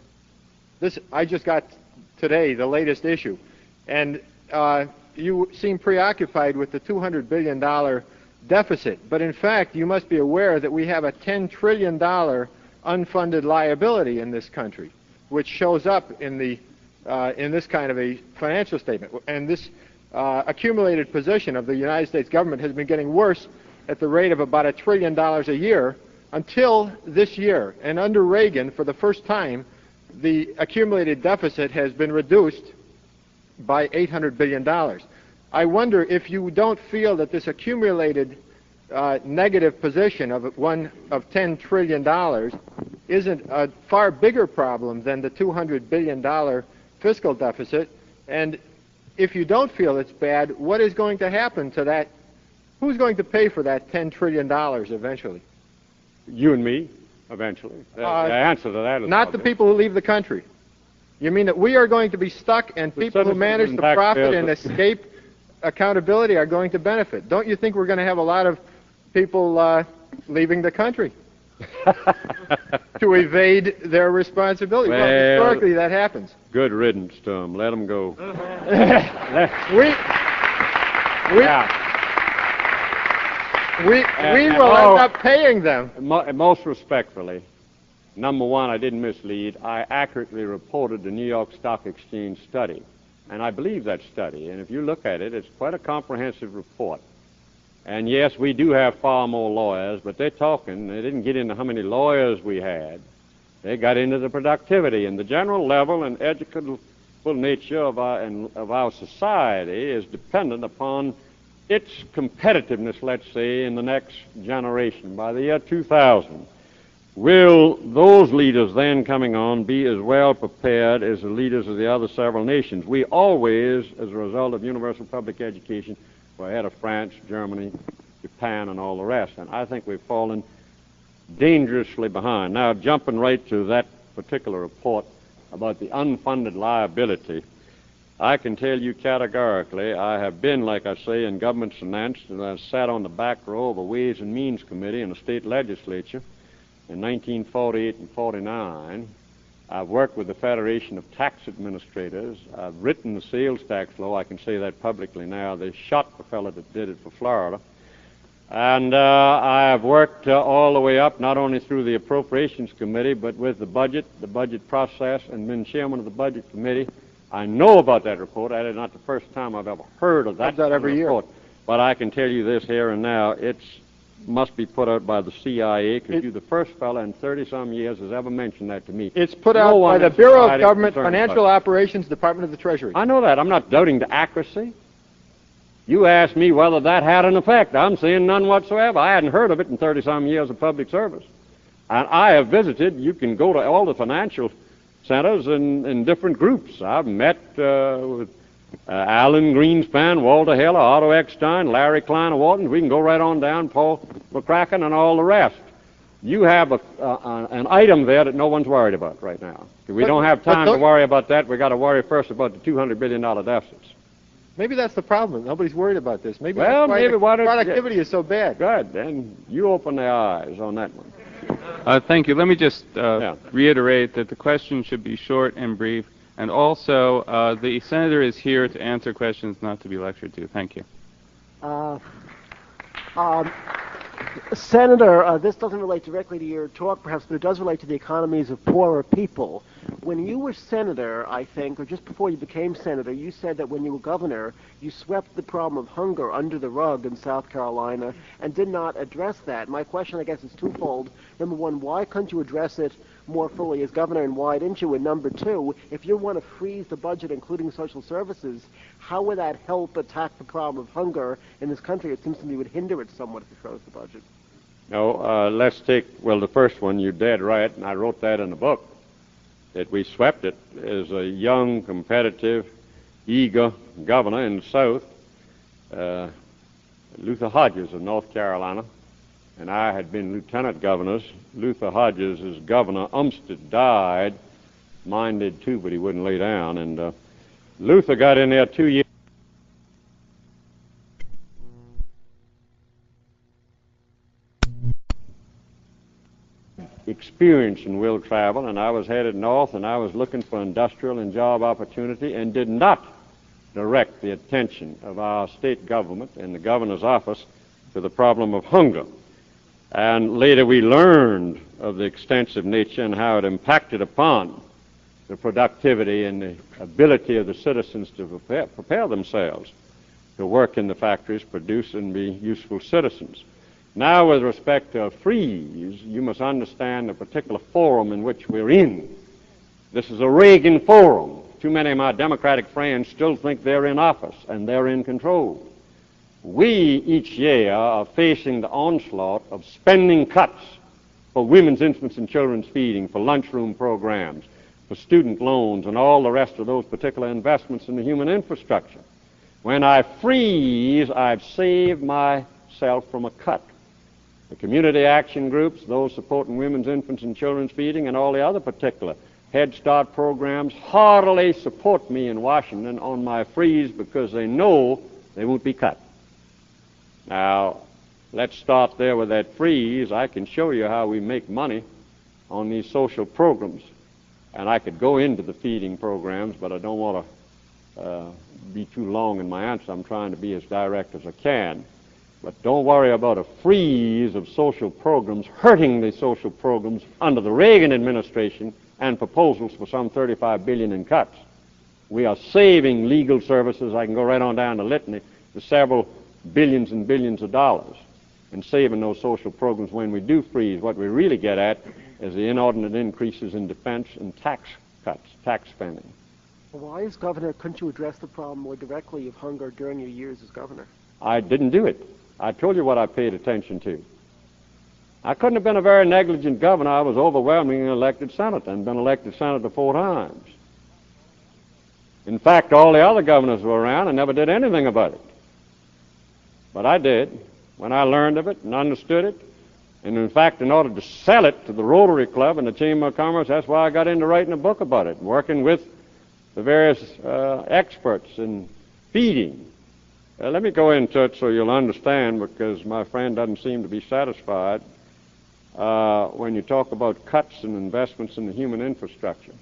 This, I just got today the latest issue, and you seem preoccupied with the $200 billion deficit, but in fact you must be aware that we have a $10 trillion unfunded liability in this country, which shows up in this kind of a financial statement. And this accumulated position of the United States government has been getting worse at the rate of about $1 trillion a year until this year. And under Reagan, for the first time, the accumulated deficit has been reduced by $800 billion. I wonder if you don't feel that this accumulated negative position of $10 trillion isn't a far bigger problem than the $200 billion fiscal deficit. And if you don't feel it's bad, what is going to happen to that? Who's going to pay for that $10 trillion eventually? You and me, eventually. The answer to that is not the people who leave the country. You mean that we are going to be stuck and people who manage to profit and escape accountability are going to benefit? Don't you think we're going to have a lot of people leaving the country to evade their responsibility? Well, historically that happens. Good riddance to them. Let them go. We will end up paying them. Most respectfully, number one, I didn't mislead. I accurately reported the New York Stock Exchange study, and I believe that study. And if you look at it, it's quite a comprehensive report. And yes, we do have far more lawyers, but they didn't get into how many lawyers we had. They got into the productivity, and the general level and educational nature of our society is dependent upon its competitiveness, let's say, in the next generation. By the year 2000, will those leaders then coming on be as well prepared as the leaders of the other several nations? We always, as a result of universal public education, were ahead of France, Germany, Japan, and all the rest. And I think we've fallen dangerously behind. Now, jumping right to that particular report about the unfunded liability, I can tell you categorically, I have been, like I say, in government finance, and I sat on the back row of a Ways and Means Committee in the state legislature in 1948 and 49. I've worked with the Federation of Tax Administrators. I've written the sales tax law. I can say that publicly now. They shot the fellow that did it for Florida. And I have worked all the way up, not only through the Appropriations Committee, but with the budget process, and been chairman of the Budget Committee. I know about that report. That is not the first time I've ever heard of that every report. Year. But I can tell you this here and now, it must be put out by the CIA, because you're the first fellow in 30-some years has ever mentioned that to me. It's put out by the Bureau of Government Financial Operations, Department of the Treasury. I know that. I'm not doubting the accuracy. You asked me whether that had an effect. I'm saying none whatsoever. I hadn't heard of it in 30-some years of public service. And I have visited, you can go to all the financial centers in different groups. I've met with Alan Greenspan, Walter Heller, Otto Eckstein, Larry Klein of Walton. We can go right on down, Paul McCracken, and all the rest. You have an item there that no one's worried about right now. We don't have time to worry about that. We've got to worry first about the $200 billion deficits. Maybe that's the problem. Nobody's worried about this. Maybe productivity is so bad. Good. Then you open their eyes on that one. Thank you. Let me just reiterate that the question should be short and brief. And also, the senator is here to answer questions, not to be lectured to. Thank you. Senator, this doesn't relate directly to your talk, perhaps, but it does relate to the economies of poorer people. When you were senator, I think, or just before you became senator, you said that when you were governor, you swept the problem of hunger under the rug in South Carolina and did not address that. My question, I guess, is twofold. Number one, why couldn't you address it more fully as governor, and why didn't you? And number two, if you want to freeze the budget, including social services, how would that help attack the problem of hunger in this country? It seems to me it would hinder it somewhat if you froze the budget. No, let's take, the first one, you're dead right, and I wrote that in the book, that we swept it as a young, competitive, eager governor in the South. Luther Hodges of North Carolina, and I had been lieutenant governors. Luther Hodges is governor. Umstead died. Mine did too, but he wouldn't lay down. And Luther got in there 2 years. Experience and will travel, and I was headed north, and I was looking for industrial and job opportunity, and did not direct the attention of our state government and the governor's office to the problem of hunger. And later we learned of the extensive nature and how it impacted upon the productivity and the ability of the citizens to prepare themselves to work in the factories, produce, and be useful citizens. Now, with respect to a freeze, you must understand the particular forum in which we're in. This is a Reagan forum. Too many of my Democratic friends still think they're in office and they're in control. We, each year, are facing the onslaught of spending cuts for women's, infants, and children's feeding, for lunchroom programs, for student loans, and all the rest of those particular investments in the human infrastructure. When I freeze, I've saved myself from a cut. The community action groups, those supporting women's, infants, and children's feeding, and all the other particular Head Start programs heartily support me in Washington on my freeze because they know they won't be cut. Now, let's start there with that freeze. I can show you how we make money on these social programs. And I could go into the feeding programs, but I don't want to be too long in my answer. I'm trying to be as direct as I can. But don't worry about a freeze of social programs hurting the social programs under the Reagan administration and proposals for some $35 billion in cuts. We are saving legal services. I can go right on down the litany to several billions and billions of dollars and saving those social programs. When we do freeze, what we really get at is the inordinate increases in defense and tax cuts, tax spending. Well, why, as governor, couldn't you address the problem more directly of hunger during your years as governor? I didn't do it. I told you what I paid attention to. I couldn't have been a very negligent governor. I was overwhelmingly elected senator and been elected senator 4 times. In fact, all the other governors were around and never did anything about it. But I did when I learned of it and understood it. And in fact, in order to sell it to the Rotary Club and the Chamber of Commerce, that's why I got into writing a book about it, working with the various experts in feeding. Let me go into it so you'll understand, because my friend doesn't seem to be satisfied when you talk about cuts and investments in the human infrastructure.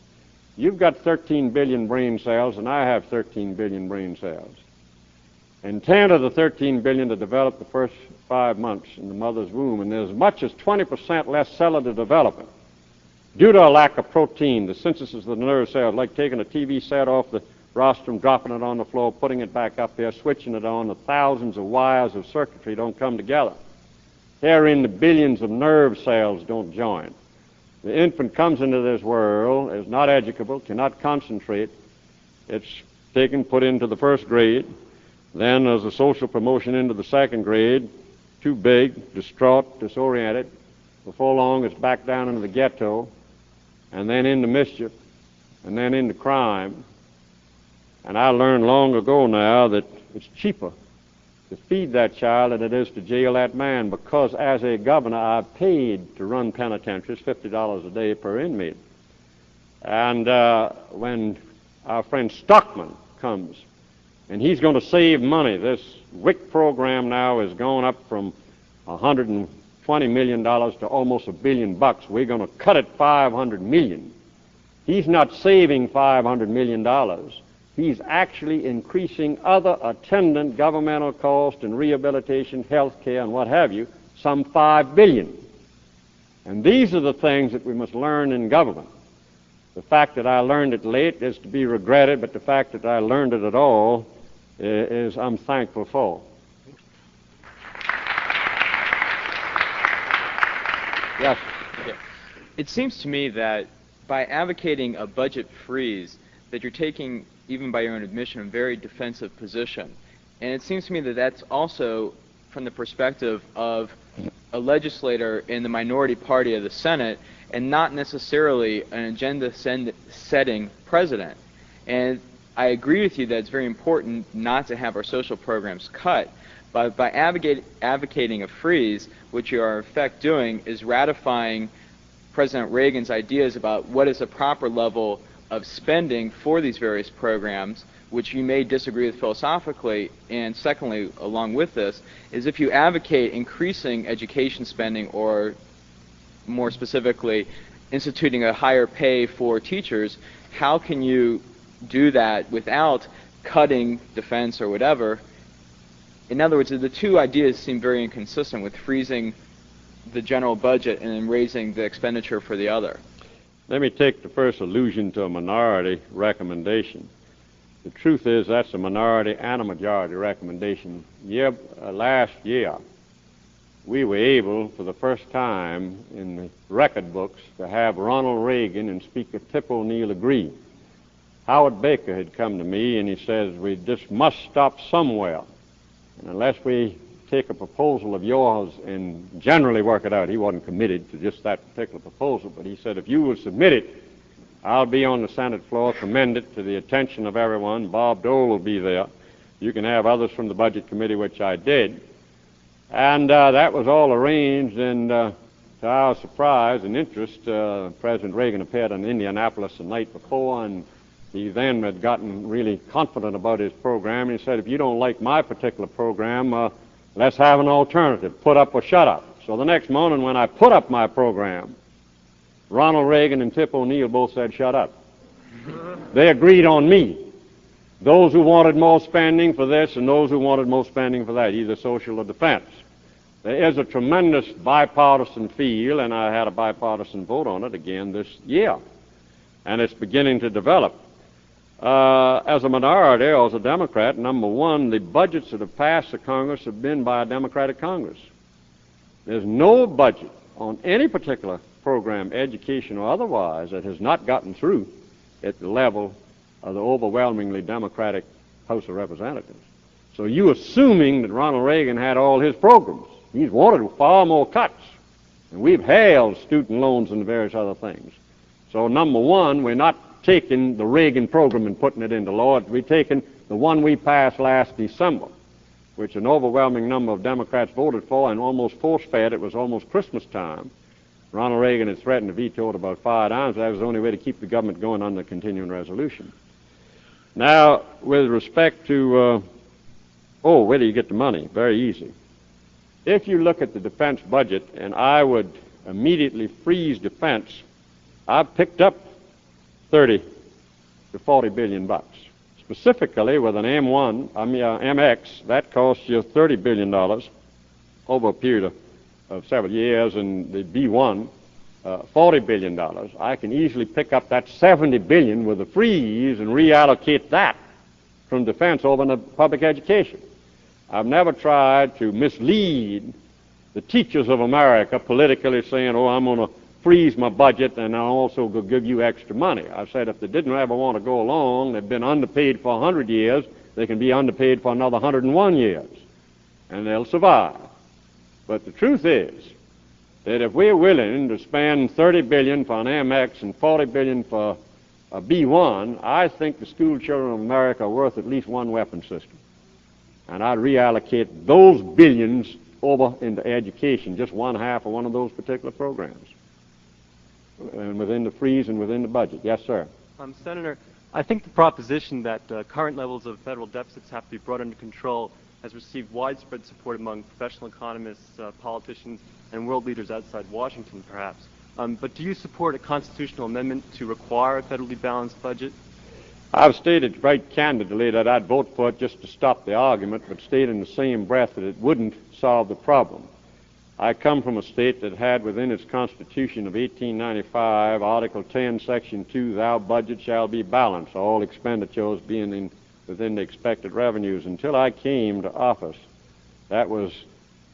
You've got 13 billion brain cells, and I have 13 billion brain cells. And 10 of the 13 billion are developed the first 5 months in the mother's womb, and there's as much as 20% less cellular development due to a lack of protein. The synthesis of the nerve cells, like taking a TV set off the rostrum, dropping it on the floor, putting it back up there, switching it on, the thousands of wires of circuitry don't come together. Herein, the billions of nerve cells don't join. The infant comes into this world, is not educable, cannot concentrate. It's taken, put into the first grade. Then there's a social promotion into the second grade, too big, distraught, disoriented. Before long, it's back down into the ghetto, and then into mischief, and then into crime. And I learned long ago now that it's cheaper to feed that child than it is to jail that man, because as a governor, I paid to run penitentiaries, $50 a day per inmate. And when our friend Stockman comes, and he's going to save money, this WIC program now is going up from $120 million to almost $1 billion. We're going to cut it $500 million. He's not saving $500 million. He's actually increasing other attendant governmental costs and rehabilitation, health care, and what have you, some $5 billion. And these are the things that we must learn in government. The fact that I learned it late is to be regretted, but the fact that I learned it at all is I'm thankful for. Yes. Okay. It seems to me that by advocating a budget freeze, that you're taking, even by your own admission, a very defensive position. And it seems to me that that's also from the perspective of a legislator in the minority party of the Senate and not necessarily an agenda-setting president. And I agree with you that it's very important not to have our social programs cut, By advocating a freeze, what you are in effect doing is ratifying President Reagan's ideas about what is a proper level of spending for these various programs, which you may disagree with philosophically. And secondly, along with this, is if you advocate increasing education spending, or more specifically, instituting a higher pay for teachers, how can you do that without cutting defense or whatever? In other words, the two ideas seem very inconsistent, with freezing the general budget and then raising the expenditure for the other. Let me take the first allusion to a minority recommendation. The truth is that's a minority and a majority recommendation. Last year, we were able, for the first time in the record books, to have Ronald Reagan and Speaker Tip O'Neill agree. Howard Baker had come to me and he says, we just must stop somewhere. And unless we take a proposal of yours and generally work it out, he wasn't committed to just that particular proposal, but he said, if you will submit it, I'll be on the Senate floor, commend it to the attention of everyone. Bob Dole will be there. You can have others from the Budget Committee, which I did. And that was all arranged, and to our surprise and interest, President Reagan appeared in Indianapolis the night before, and he then had gotten really confident about his program. He said, if you don't like my particular program, let's have an alternative, put up or shut up. So the next morning when I put up my program, Ronald Reagan and Tip O'Neill both said, shut up. They agreed on me. Those who wanted more spending for this and those who wanted more spending for that, either social or defense. There is a tremendous bipartisan feel, and I had a bipartisan vote on it again this year. And it's beginning to develop. As a minority or as a Democrat, number one, the budgets that have passed the Congress have been by a Democratic Congress. There's no budget on any particular program, education or otherwise, that has not gotten through at the level of the overwhelmingly Democratic House of Representatives. So you assuming that Ronald Reagan had all his programs. He's wanted far more cuts. And we've held student loans and various other things. So number one, we're not taking the Reagan program and putting it into law. We're taking the one we passed last December, which an overwhelming number of Democrats voted for and almost force-fed. It was almost Christmas time. Ronald Reagan had threatened to veto it about 5 times. That was the only way to keep the government going under continuing resolution. Now, with respect to, where do you get the money? Very easy. If you look at the defense budget, and I would immediately freeze defense, I've picked up 30 to 40 billion bucks. Specifically with an MX, that costs you $30 billion over a period of several years, and the B1, $40 billion. I can easily pick up that $70 billion with a freeze and reallocate that from defense over into public education. I've never tried to mislead the teachers of America politically saying, I'm going to freeze my budget and I'll also go give you extra money. I've said if they didn't ever want to go along, they've been underpaid for 100 years, they can be underpaid for another 101 years, and they'll survive. But the truth is that if we're willing to spend $30 billion for an MX and $40 billion for a B1, I think the school children of America are worth at least one weapon system. And I'd reallocate those billions over into education, just one half of one of those particular programs, and within the freeze and within the budget. Yes, sir. Senator, I think the proposition that current levels of federal deficits have to be brought under control has received widespread support among professional economists, politicians, and world leaders outside Washington, perhaps. But do you support a constitutional amendment to require a federally balanced budget? I've stated right candidly that I'd vote for it just to stop the argument, but state in the same breath that it wouldn't solve the problem. I come from a state that had within its Constitution of 1895, Article 10, Section 2, thou budget shall be balanced, all expenditures being within the expected revenues. Until I came to office, that was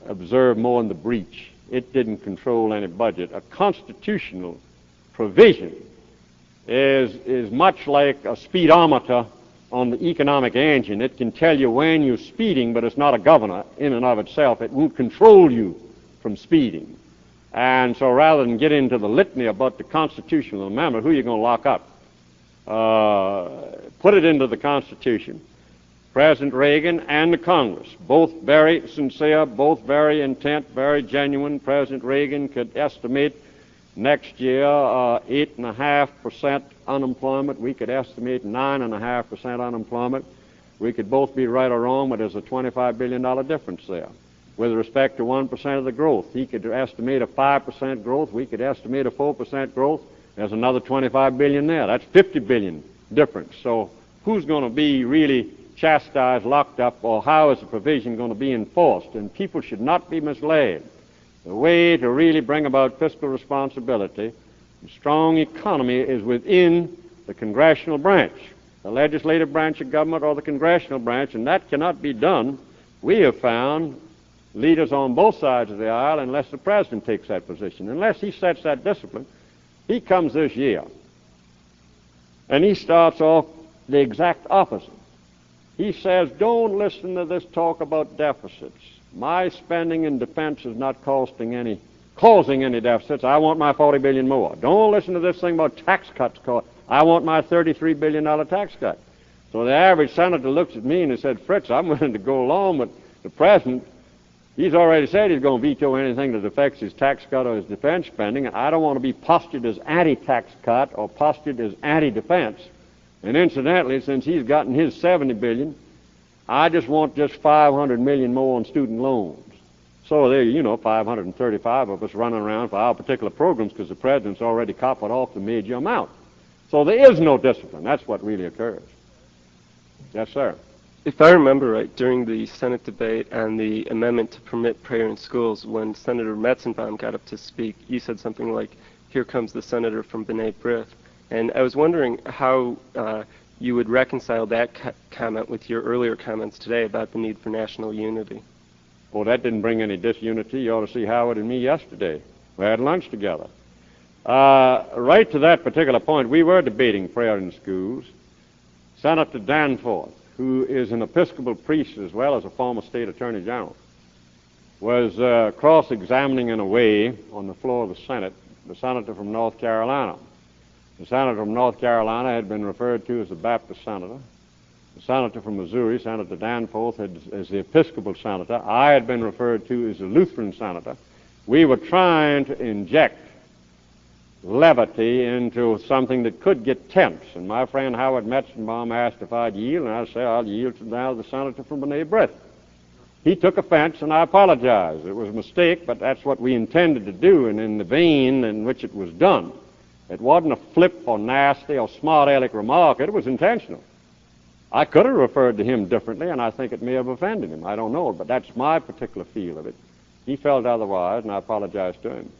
observed more in the breach. It didn't control any budget. A constitutional provision is much like a speedometer on the economic engine. It can tell you when you're speeding, but it's not a governor in and of itself. It won't control you from speeding. And so rather than get into the litany about the constitutional amendment, who are you going to lock up? Put it into the Constitution. President Reagan and the Congress, both very sincere, both very intent, very genuine. President Reagan could estimate next year 8.5% unemployment. We could estimate 9.5% unemployment. We could both be right or wrong, but there's a $25 billion difference there. With respect to 1% of the growth, he could estimate a 5% growth. We could estimate a 4% growth. There's another $25 billion there. That's $50 billion difference. So who's going to be really chastised, locked up, or how is the provision going to be enforced? And people should not be misled. The way to really bring about fiscal responsibility and strong economy is within the congressional branch, the legislative branch of government or the congressional branch, and that cannot be done, we have found, leaders on both sides of the aisle, unless the president takes that position, unless he sets that discipline. He comes this year, and he starts off the exact opposite. He says, don't listen to this talk about deficits. My spending in defense is not causing any deficits. I want my $40 billion more. Don't listen to this thing about tax cuts. I want my $33 billion tax cut. So the average senator looks at me and he said, Fritz, I'm willing to go along, but the president, he's already said he's going to veto anything that affects his tax cut or his defense spending, and I don't want to be postured as anti-tax cut or postured as anti-defense. And incidentally, since he's gotten his $70 billion, I just want just $500 million more on student loans. So there, 535 of us running around for our particular programs because the president's already copied off the major amount. So there is no discipline. That's what really occurs. Yes, sir. If I remember right, during the Senate debate and the amendment to permit prayer in schools, when Senator Metzenbaum got up to speak, you said something like, here comes the senator from B'nai B'rith. And I was wondering how you would reconcile that comment with your earlier comments today about the need for national unity. Well, that didn't bring any disunity. You ought to see Howard and me yesterday. We had lunch together. Right to that particular point, we were debating prayer in schools. Senator Danforth, who is an Episcopal priest as well as a former state attorney general, was cross-examining in a way on the floor of the Senate the senator from North Carolina. The senator from North Carolina had been referred to as the Baptist senator. The senator from Missouri, Senator Danforth, as the Episcopal senator. I had been referred to as the Lutheran senator. We were trying to inject levity into something that could get tense. And my friend Howard Metzenbaum asked if I'd yield, and I said, I'll yield to now the senator from B'nai B'rith. He took offense, and I apologize. It was a mistake, but that's what we intended to do, and in the vein in which it was done. It wasn't a flip or nasty or smart-aleck remark. It was intentional. I could have referred to him differently, and I think it may have offended him. I don't know, but that's my particular feel of it. He felt otherwise, and I apologize to him.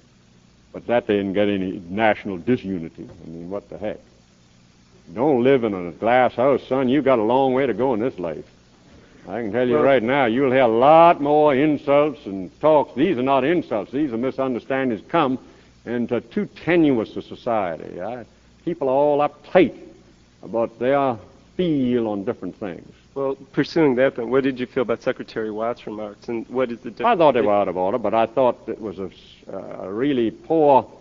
But that didn't get any national disunity. I mean, what the heck? Don't live in a glass house, son. You've got a long way to go in this life. I can tell you right now, you'll hear a lot more insults and talks. These are not insults. These are misunderstandings come into too tenuous a society. People are all uptight about their feel on different things. Well, pursuing that, then, what did you feel about Secretary Watt's remarks, and what is the difference? I thought they were out of order, but I thought it was a really poor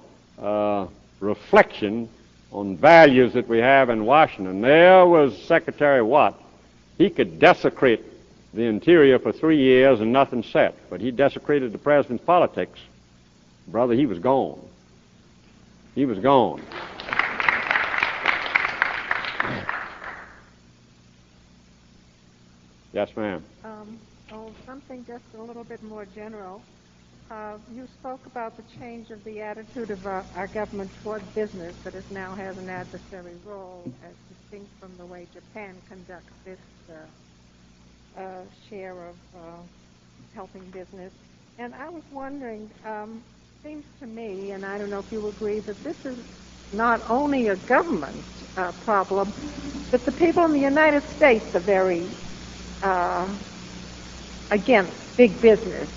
reflection on values that we have in Washington. There was Secretary Watt. He could desecrate the interior for 3 years and nothing set, but he desecrated the president's politics. Brother, he was gone. He was gone. Yes, ma'am. Something just a little bit more general. You spoke about the change of the attitude of our government toward business, that it now has an adversary role as distinct from the way Japan conducts its share of helping business. And I was wondering, seems to me, and I don't know if you agree, that this is not only a government problem, but the people in the United States are very against big business.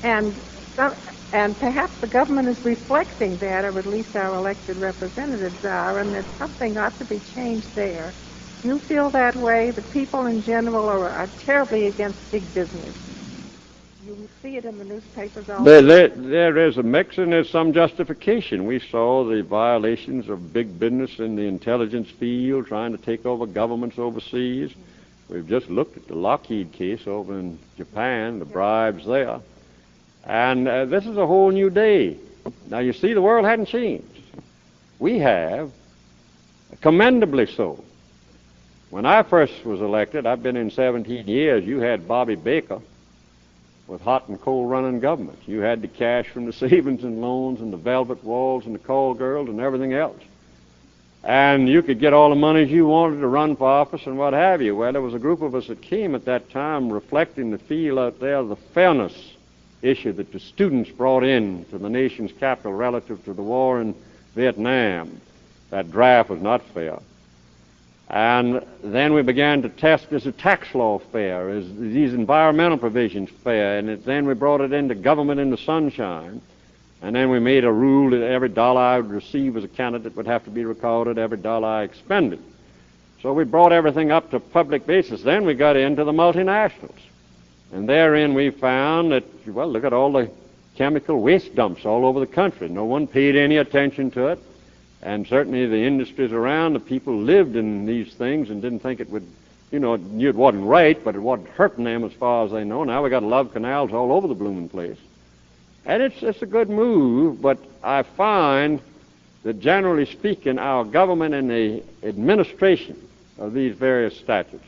And perhaps the government is reflecting that, or at least our elected representatives are, and that something ought to be changed there. You feel that way? The people in general are terribly against big business. You see it in the newspapers all the time. There is a mix, and there's some justification. We saw the violations of big business in the intelligence field, trying to take over governments overseas. We've just looked at the Lockheed case over in Japan, the bribes there. And this is a whole new day. Now, you see, the world hadn't changed. We have, commendably so. When I first was elected, I've been in 17 years, you had Bobby Baker with hot and cold running government. You had the cash from the savings and loans and the velvet walls and the call girls and everything else. And you could get all the money you wanted to run for office and what have you. Well, there was a group of us that came at that time reflecting the feel out there, the fairness issue that the students brought in to the nation's capital relative to the war in Vietnam. That draft was not fair. And then we began to test, is the tax law fair? Is these environmental provisions fair? And then we brought it into government in the sunshine. And then we made a rule that every dollar I would receive as a candidate would have to be recorded, every dollar I expended. So we brought everything up to public basis. Then we got into the multinationals. And therein we found that, well, look at all the chemical waste dumps all over the country. No one paid any attention to it. And certainly the industries around, the people lived in these things and didn't think it would, knew it wasn't right, but it wasn't hurting them as far as they know. Now we got love canals all over the blooming place. And it's a good move, but I find that generally speaking, our government and the administration of these various statutes,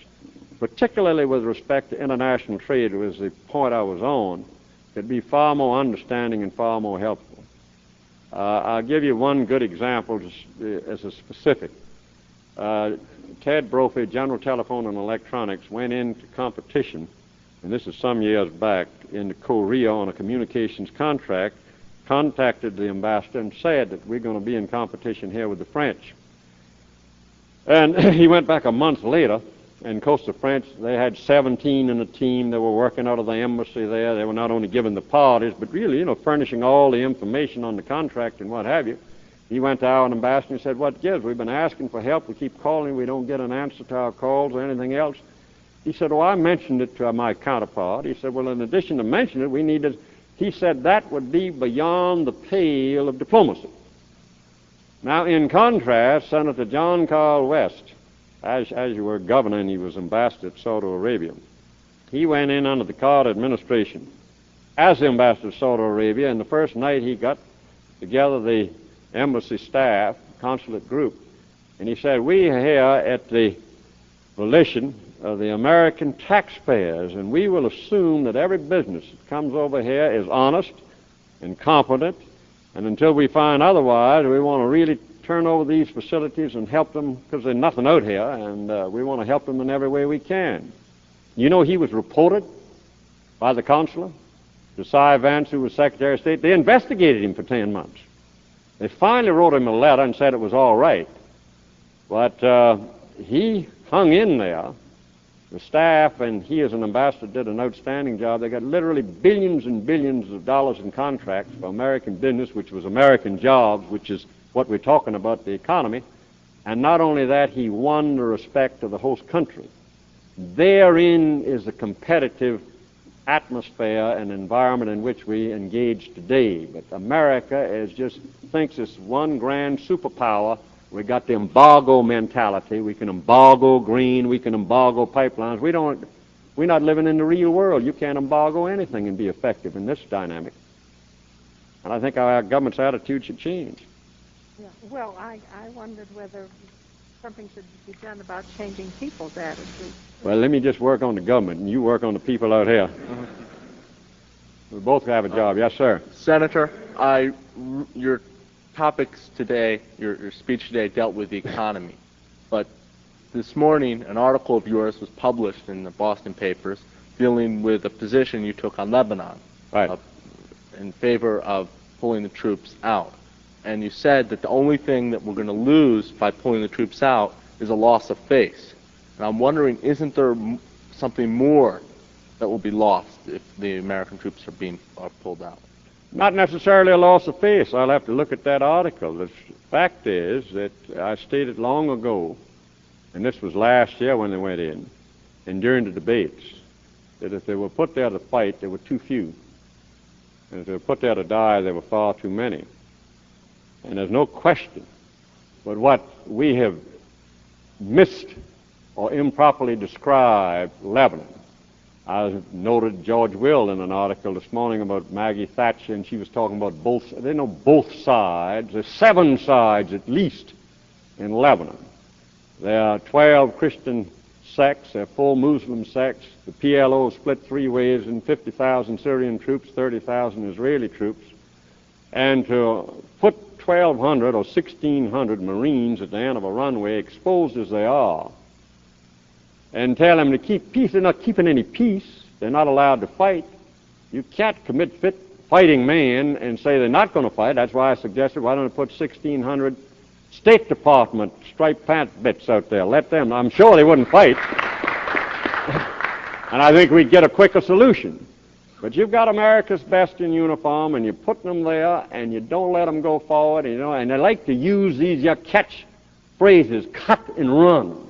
particularly with respect to international trade, was the point I was on, could be far more understanding and far more helpful. I'll give you one good example as a specific. Ted Brophy, General Telephone and Electronics, went into competition, and this is some years back, into Korea on a communications contract, contacted the ambassador and said that we're going to be in competition here with the French. And he went back a month later, and of course the French, they had 17 in the team. They were working out of the embassy there. They were not only giving the parties, but really, furnishing all the information on the contract and what have you. He went to our ambassador and said, what gives? We've been asking for help. We keep calling. We don't get an answer to our calls or anything else. He said, I mentioned it to my counterpart. He said, well, in addition to mentioning it, we needed, he said that would be beyond the pale of diplomacy. Now, in contrast, Senator John Carl West, as you were governor and he was ambassador to Saudi Arabia, he went in under the Carter administration as the ambassador to Saudi Arabia, and the first night he got together the embassy staff, consulate group, and he said, we are here at the volition of the American taxpayers, and we will assume that every business that comes over here is honest and competent, and until we find otherwise, we want to really turn over these facilities and help them, because there's nothing out here, and we want to help them in every way we can. He was reported by the consular to Cy Vance, who was Secretary of State. They investigated him for 10 months. They finally wrote him a letter and said it was all right. But he hung in there. The staff and he as an ambassador did an outstanding job. They got literally billions and billions of dollars in contracts for American business, which was American jobs, which is what we're talking about, the economy. And not only that, he won the respect of the host country. Therein is the competitive atmosphere and environment in which we engage today. But America thinks it's one grand superpower. We got the embargo mentality. We can embargo green. We can embargo pipelines. We're not living in the real world. You can't embargo anything and be effective in this dynamic. And I think our government's attitude should change. Yeah. Well, I wondered whether something should be done about changing people's attitudes. Well, let me just work on the government, and you work on the people out here. We both have a job. Yes, sir. Senator, your topics today, your speech today dealt with the economy. But this morning, an article of yours was published in the Boston papers dealing with a position you took on Lebanon. Right. In favor of pulling the troops out. And you said that the only thing that we're going to lose by pulling the troops out is a loss of face. And I'm wondering, isn't there something more that will be lost if the American troops are pulled out? Not necessarily a loss of face. I'll have to look at that article. The fact is that I stated long ago, and this was last year when they went in, and during the debates, that if they were put there to fight, there were too few. And if they were put there to die, there were far too many. And there's no question but what we have missed or improperly described Lebanon. I noted George Will in an article this morning about Maggie Thatcher, and she was talking about they know both sides. There's 7 sides at least in Lebanon. There are 12 Christian sects, there are 4 Muslim sects. The PLO is split 3 ways in 50,000 Syrian troops, 30,000 Israeli troops. And to put 1,200 or 1,600 Marines at the end of a runway, exposed as they are, and tell them to keep peace. They're not keeping any peace. They're not allowed to fight. You can't commit fighting men and say they're not going to fight. That's why I suggested, why don't you put 1,600 State Department striped pant bits out there? Let them. I'm sure they wouldn't fight. And I think we'd get a quicker solution. But you've got America's best in uniform, and you put them there, and you don't let them go forward. And they like to use these catch phrases, cut and run.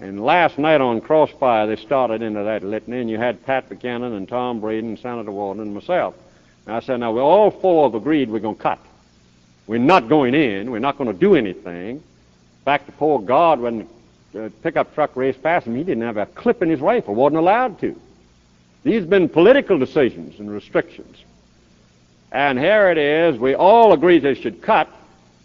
And last night on Crossfire, they started into that litany, and you had Pat Buchanan and Tom Braden and Senator Walden and myself. And I said, now, we all 4 have agreed we're going to cut. We're not going in. We're not going to do anything. In fact, the poor guard, when the pickup truck raced past him, he didn't have a clip in his rifle, wasn't allowed to. These have been political decisions and restrictions. And here it is. We all agree they should cut.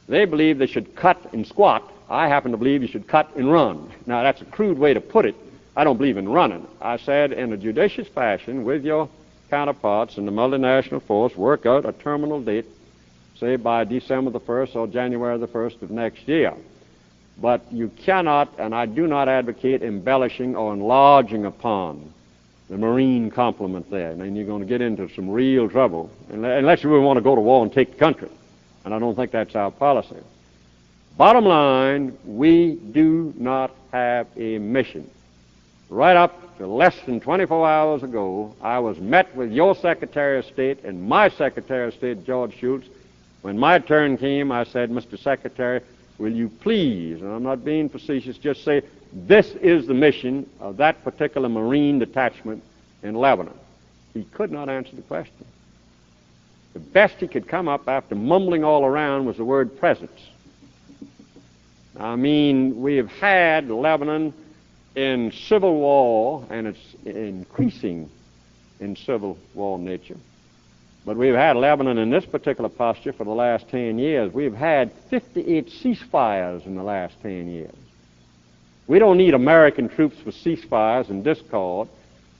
They believe they should cut and squat. I happen to believe you should cut and run. Now, that's a crude way to put it. I don't believe in running. I said, in a judicious fashion, with your counterparts in the multinational force, work out a terminal date, say by December the 1st or January the 1st of next year. But you cannot, and I do not advocate embellishing or enlarging upon the Marine complement there. And then you're going to get into some real trouble, unless you really want to go to war and take the country. And I don't think that's our policy. Bottom line, we do not have a mission. Right up to less than 24 hours ago, I was met with your Secretary of State and my Secretary of State, George Shultz. When my turn came, I said, Mr. Secretary, will you please, and I'm not being facetious, just say, this is the mission of that particular Marine detachment in Lebanon. He could not answer the question. The best he could come up after mumbling all around was the word presence. I mean, we have had Lebanon in civil war, and it's increasing in civil war nature. But we've had Lebanon in this particular posture for the last 10 years. We've had 58 ceasefires in the last 10 years. We don't need American troops for ceasefires and discord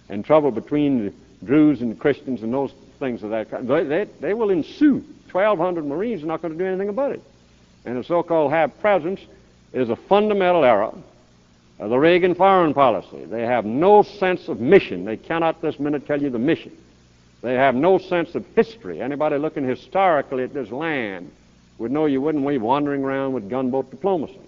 and trouble between the Druze and the Christians and those things of that kind. They will ensue. 1,200 Marines are not going to do anything about it. And the so-called have presence is a fundamental error of the Reagan foreign policy. They have no sense of mission. They cannot this minute tell you the mission. They have no sense of history. Anybody looking historically at this land would know you wouldn't be wandering around with gunboat diplomacy.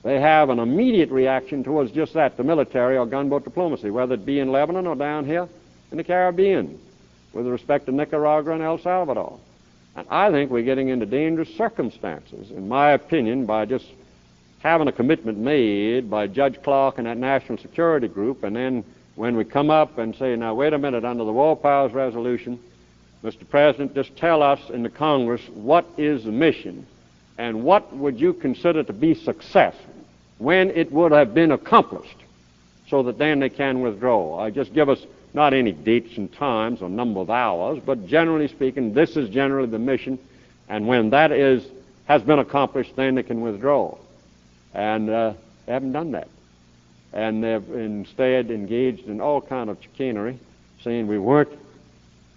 They have an immediate reaction towards just that, the military or gunboat diplomacy, whether it be in Lebanon or down here in the Caribbean, with respect to Nicaragua and El Salvador. And I think we're getting into dangerous circumstances, in my opinion, by just having a commitment made by Judge Clark and that National Security Group, and then when we come up and say, now wait a minute, under the War Powers Resolution, Mr. President, just tell us in the Congress what is the mission and what would you consider to be success when it would have been accomplished, so that then they can withdraw. Just give us not any dates and times or number of hours, but generally speaking, this is generally the mission, and when that has been accomplished, then they can withdraw. And they haven't done that. And they've instead engaged in all kind of chicanery, saying we weren't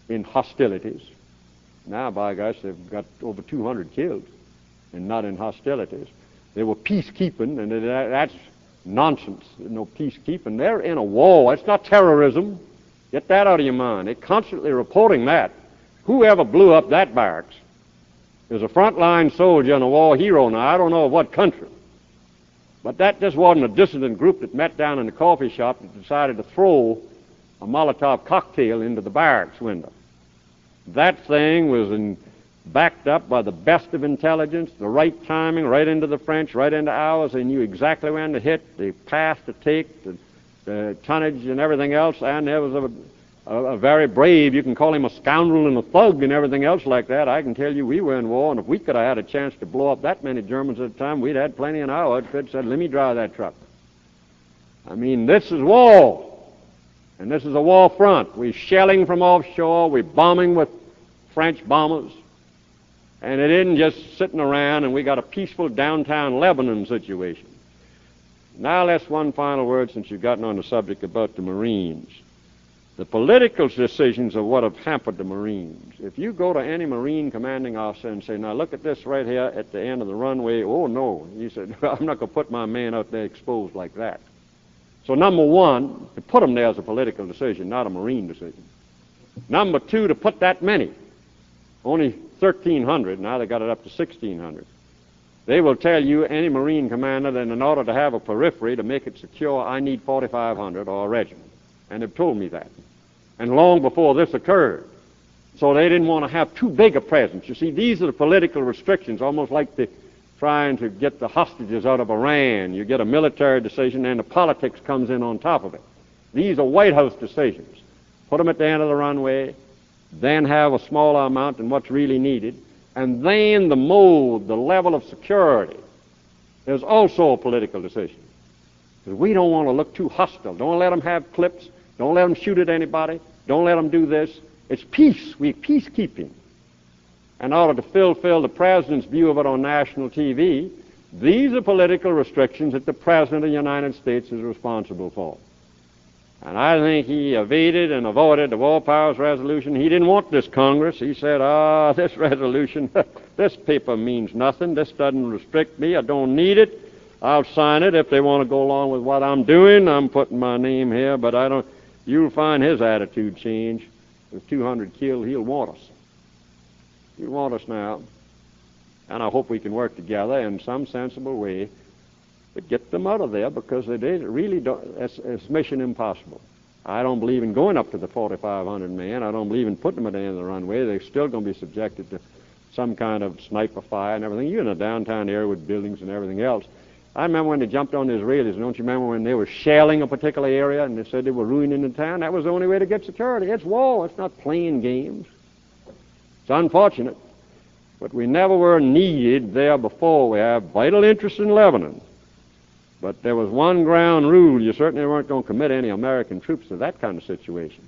in hostilities. Now, by gosh, they've got over 200 killed and not in hostilities. They were peacekeeping, and that's nonsense. There's no peacekeeping. They're in a war. It's not terrorism. Get that out of your mind. They're constantly reporting that. Whoever blew up that barracks is a frontline soldier and a war hero. Now, I don't know of what country. But that just wasn't a dissident group that met down in the coffee shop that decided to throw a Molotov cocktail into the barracks window. That thing was backed up by the best of intelligence, the right timing, right into the French, right into ours. They knew exactly when to hit, the path to take, the tonnage and everything else, and there was a very brave, you can call him a scoundrel and a thug and everything else like that. I can tell you we were in war, and if we could have had a chance to blow up that many Germans at a time, we'd had plenty an hour. Fritz said, let me drive that truck. I mean, this is war. And this is a war front. We're shelling from offshore. We're bombing with French bombers. And it isn't just sitting around and we got a peaceful downtown Lebanon situation. Now let's one final word, since you've gotten on the subject, about the Marines. The political decisions are what have hampered the Marines. If you go to any Marine commanding officer and say, now look at this right here at the end of the runway, oh no, he said, I'm not going to put my man out there exposed like that. So number one, to put them there is a political decision, not a Marine decision. Number two, to put that many, only 1,300, now they got it up to 1,600. They will tell you, any Marine commander, that in order to have a periphery to make it secure, I need 4,500 or a regiment. And they've told me that. And long before this occurred. So they didn't want to have too big a presence. You see, these are the political restrictions, almost like trying to get the hostages out of Iran. You get a military decision and the politics comes in on top of it. These are White House decisions. Put them at the end of the runway, then have a smaller amount than what's really needed, and then the mode, the level of security is also a political decision. Because we don't want to look too hostile. Don't let them have clips. Don't let them shoot at anybody. Don't let them do this. It's peace. We're peacekeeping. In order to fulfill the President's view of it on national TV, these are political restrictions that the President of the United States is responsible for. And I think he evaded and avoided the War Powers Resolution. He didn't want this Congress. He said, this resolution, this paper means nothing. This doesn't restrict me. I don't need it. I'll sign it if they want to go along with what I'm doing. I'm putting my name here, but I don't. You'll find his attitude change. With 200 killed, he'll want us. He'll want us now. And I hope we can work together in some sensible way to get them out of there, because they really don't. It's mission impossible. I don't believe in going up to the 4,500 men. I don't believe in putting them at the end of the runway. They're still going to be subjected to some kind of sniper fire and everything. You're in a downtown area with buildings and everything else. I remember when they jumped on the Israelis. Don't you remember when they were shelling a particular area and they said they were ruining the town? That was the only way to get security. It's war. It's not playing games. It's unfortunate. But we never were needed there before. We have vital interest in Lebanon. But there was one ground rule. You certainly weren't going to commit any American troops to that kind of situation.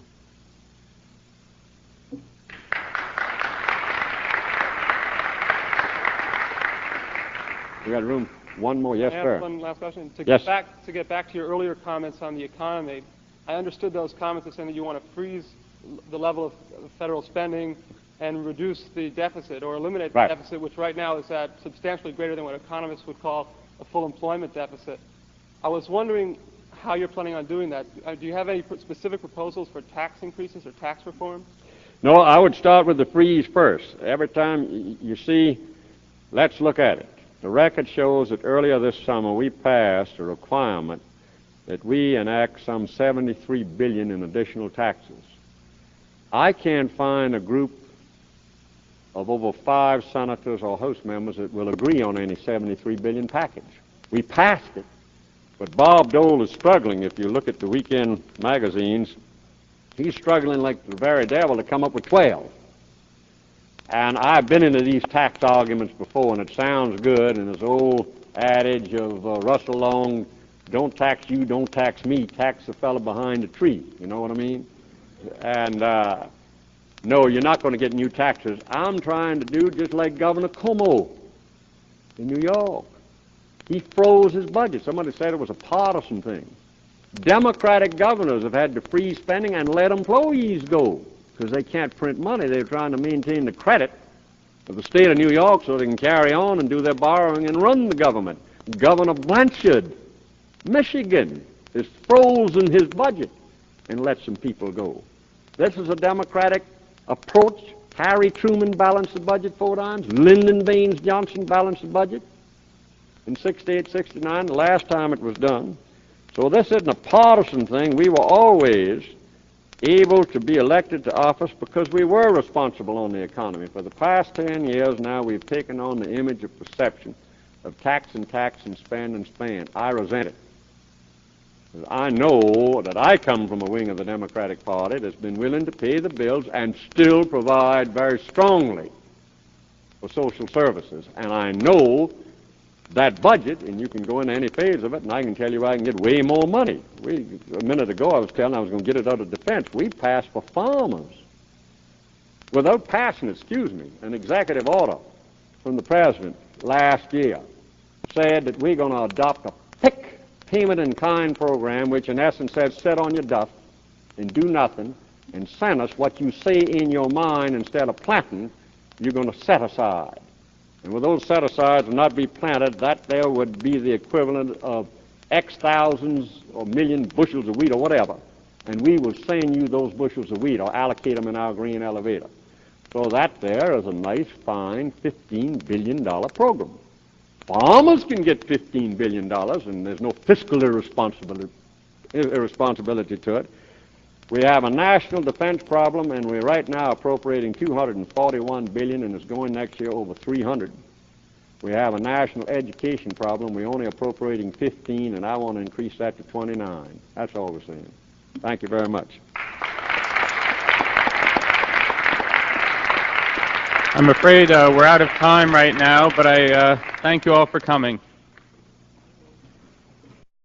We got room. One more, yes, sir. One last question. To yes. get back to your earlier comments on the economy, I understood those comments as saying that you want to freeze the level of federal spending and reduce the deficit, or eliminate the deficit, which right now is at substantially greater than what economists would call a full employment deficit. I was wondering how you're planning on doing that. Do you have any specific proposals for tax increases or tax reform? No, I would start with the freeze first. Every time you see, let's look at it. The record shows that earlier this summer we passed a requirement that we enact some $73 billion in additional taxes. I can't find a group of over 5 senators or House members that will agree on any $73 billion package. We passed it, but Bob Dole is struggling. If you look at the weekend magazines, he's struggling like the very devil to come up with 12. And I've been into these tax arguments before, and it sounds good, and this old adage of Russell Long, don't tax you, don't tax me, tax the fellow behind the tree. You know what I mean? And no, you're not going to get new taxes. I'm trying to do just like Governor Cuomo in New York. He froze his budget. Somebody said it was a partisan thing. Democratic governors have had to freeze spending and let employees go, because they can't print money. They're trying to maintain the credit of the state of New York so they can carry on and do their borrowing and run the government. Governor Blanchard, Michigan, has frozen his budget and let some people go. This is a Democratic approach. Harry Truman balanced the budget 4 times. Lyndon Baines Johnson balanced the budget in 68, 69, the last time it was done. So this isn't a partisan thing. We were always able to be elected to office because we were responsible on the economy. For the past 10 years now, we've taken on the image of perception of tax and spend and spend. I resent it. I know that I come from a wing of the Democratic Party that's been willing to pay the bills and still provide very strongly for social services. And I know that budget, and you can go into any phase of it, and I can tell you I can get way more money. A minute ago I was telling I was going to get it out of defense. We passed for farmers. Without passing, an executive order from the president last year said that we're going to adopt a PIC, payment in kind program, which in essence says sit on your duff and do nothing and send us what you say in your mind instead of planting, you're going to set aside. And with those set-asides will not be planted, that there would be the equivalent of X thousands or million bushels of wheat or whatever. And we will send you those bushels of wheat or allocate them in our green elevator. So that there is a nice, fine $15 billion program. Farmers can get $15 billion, and there's no fiscal irresponsibility to it. We have a national defense problem, and we're right now appropriating $241 billion, and it's going next year over $300. We have a national education problem. We're only appropriating 15, and I want to increase that to 29. That's all we're saying. Thank you very much. I'm afraid we're out of time right now, but I thank you all for coming.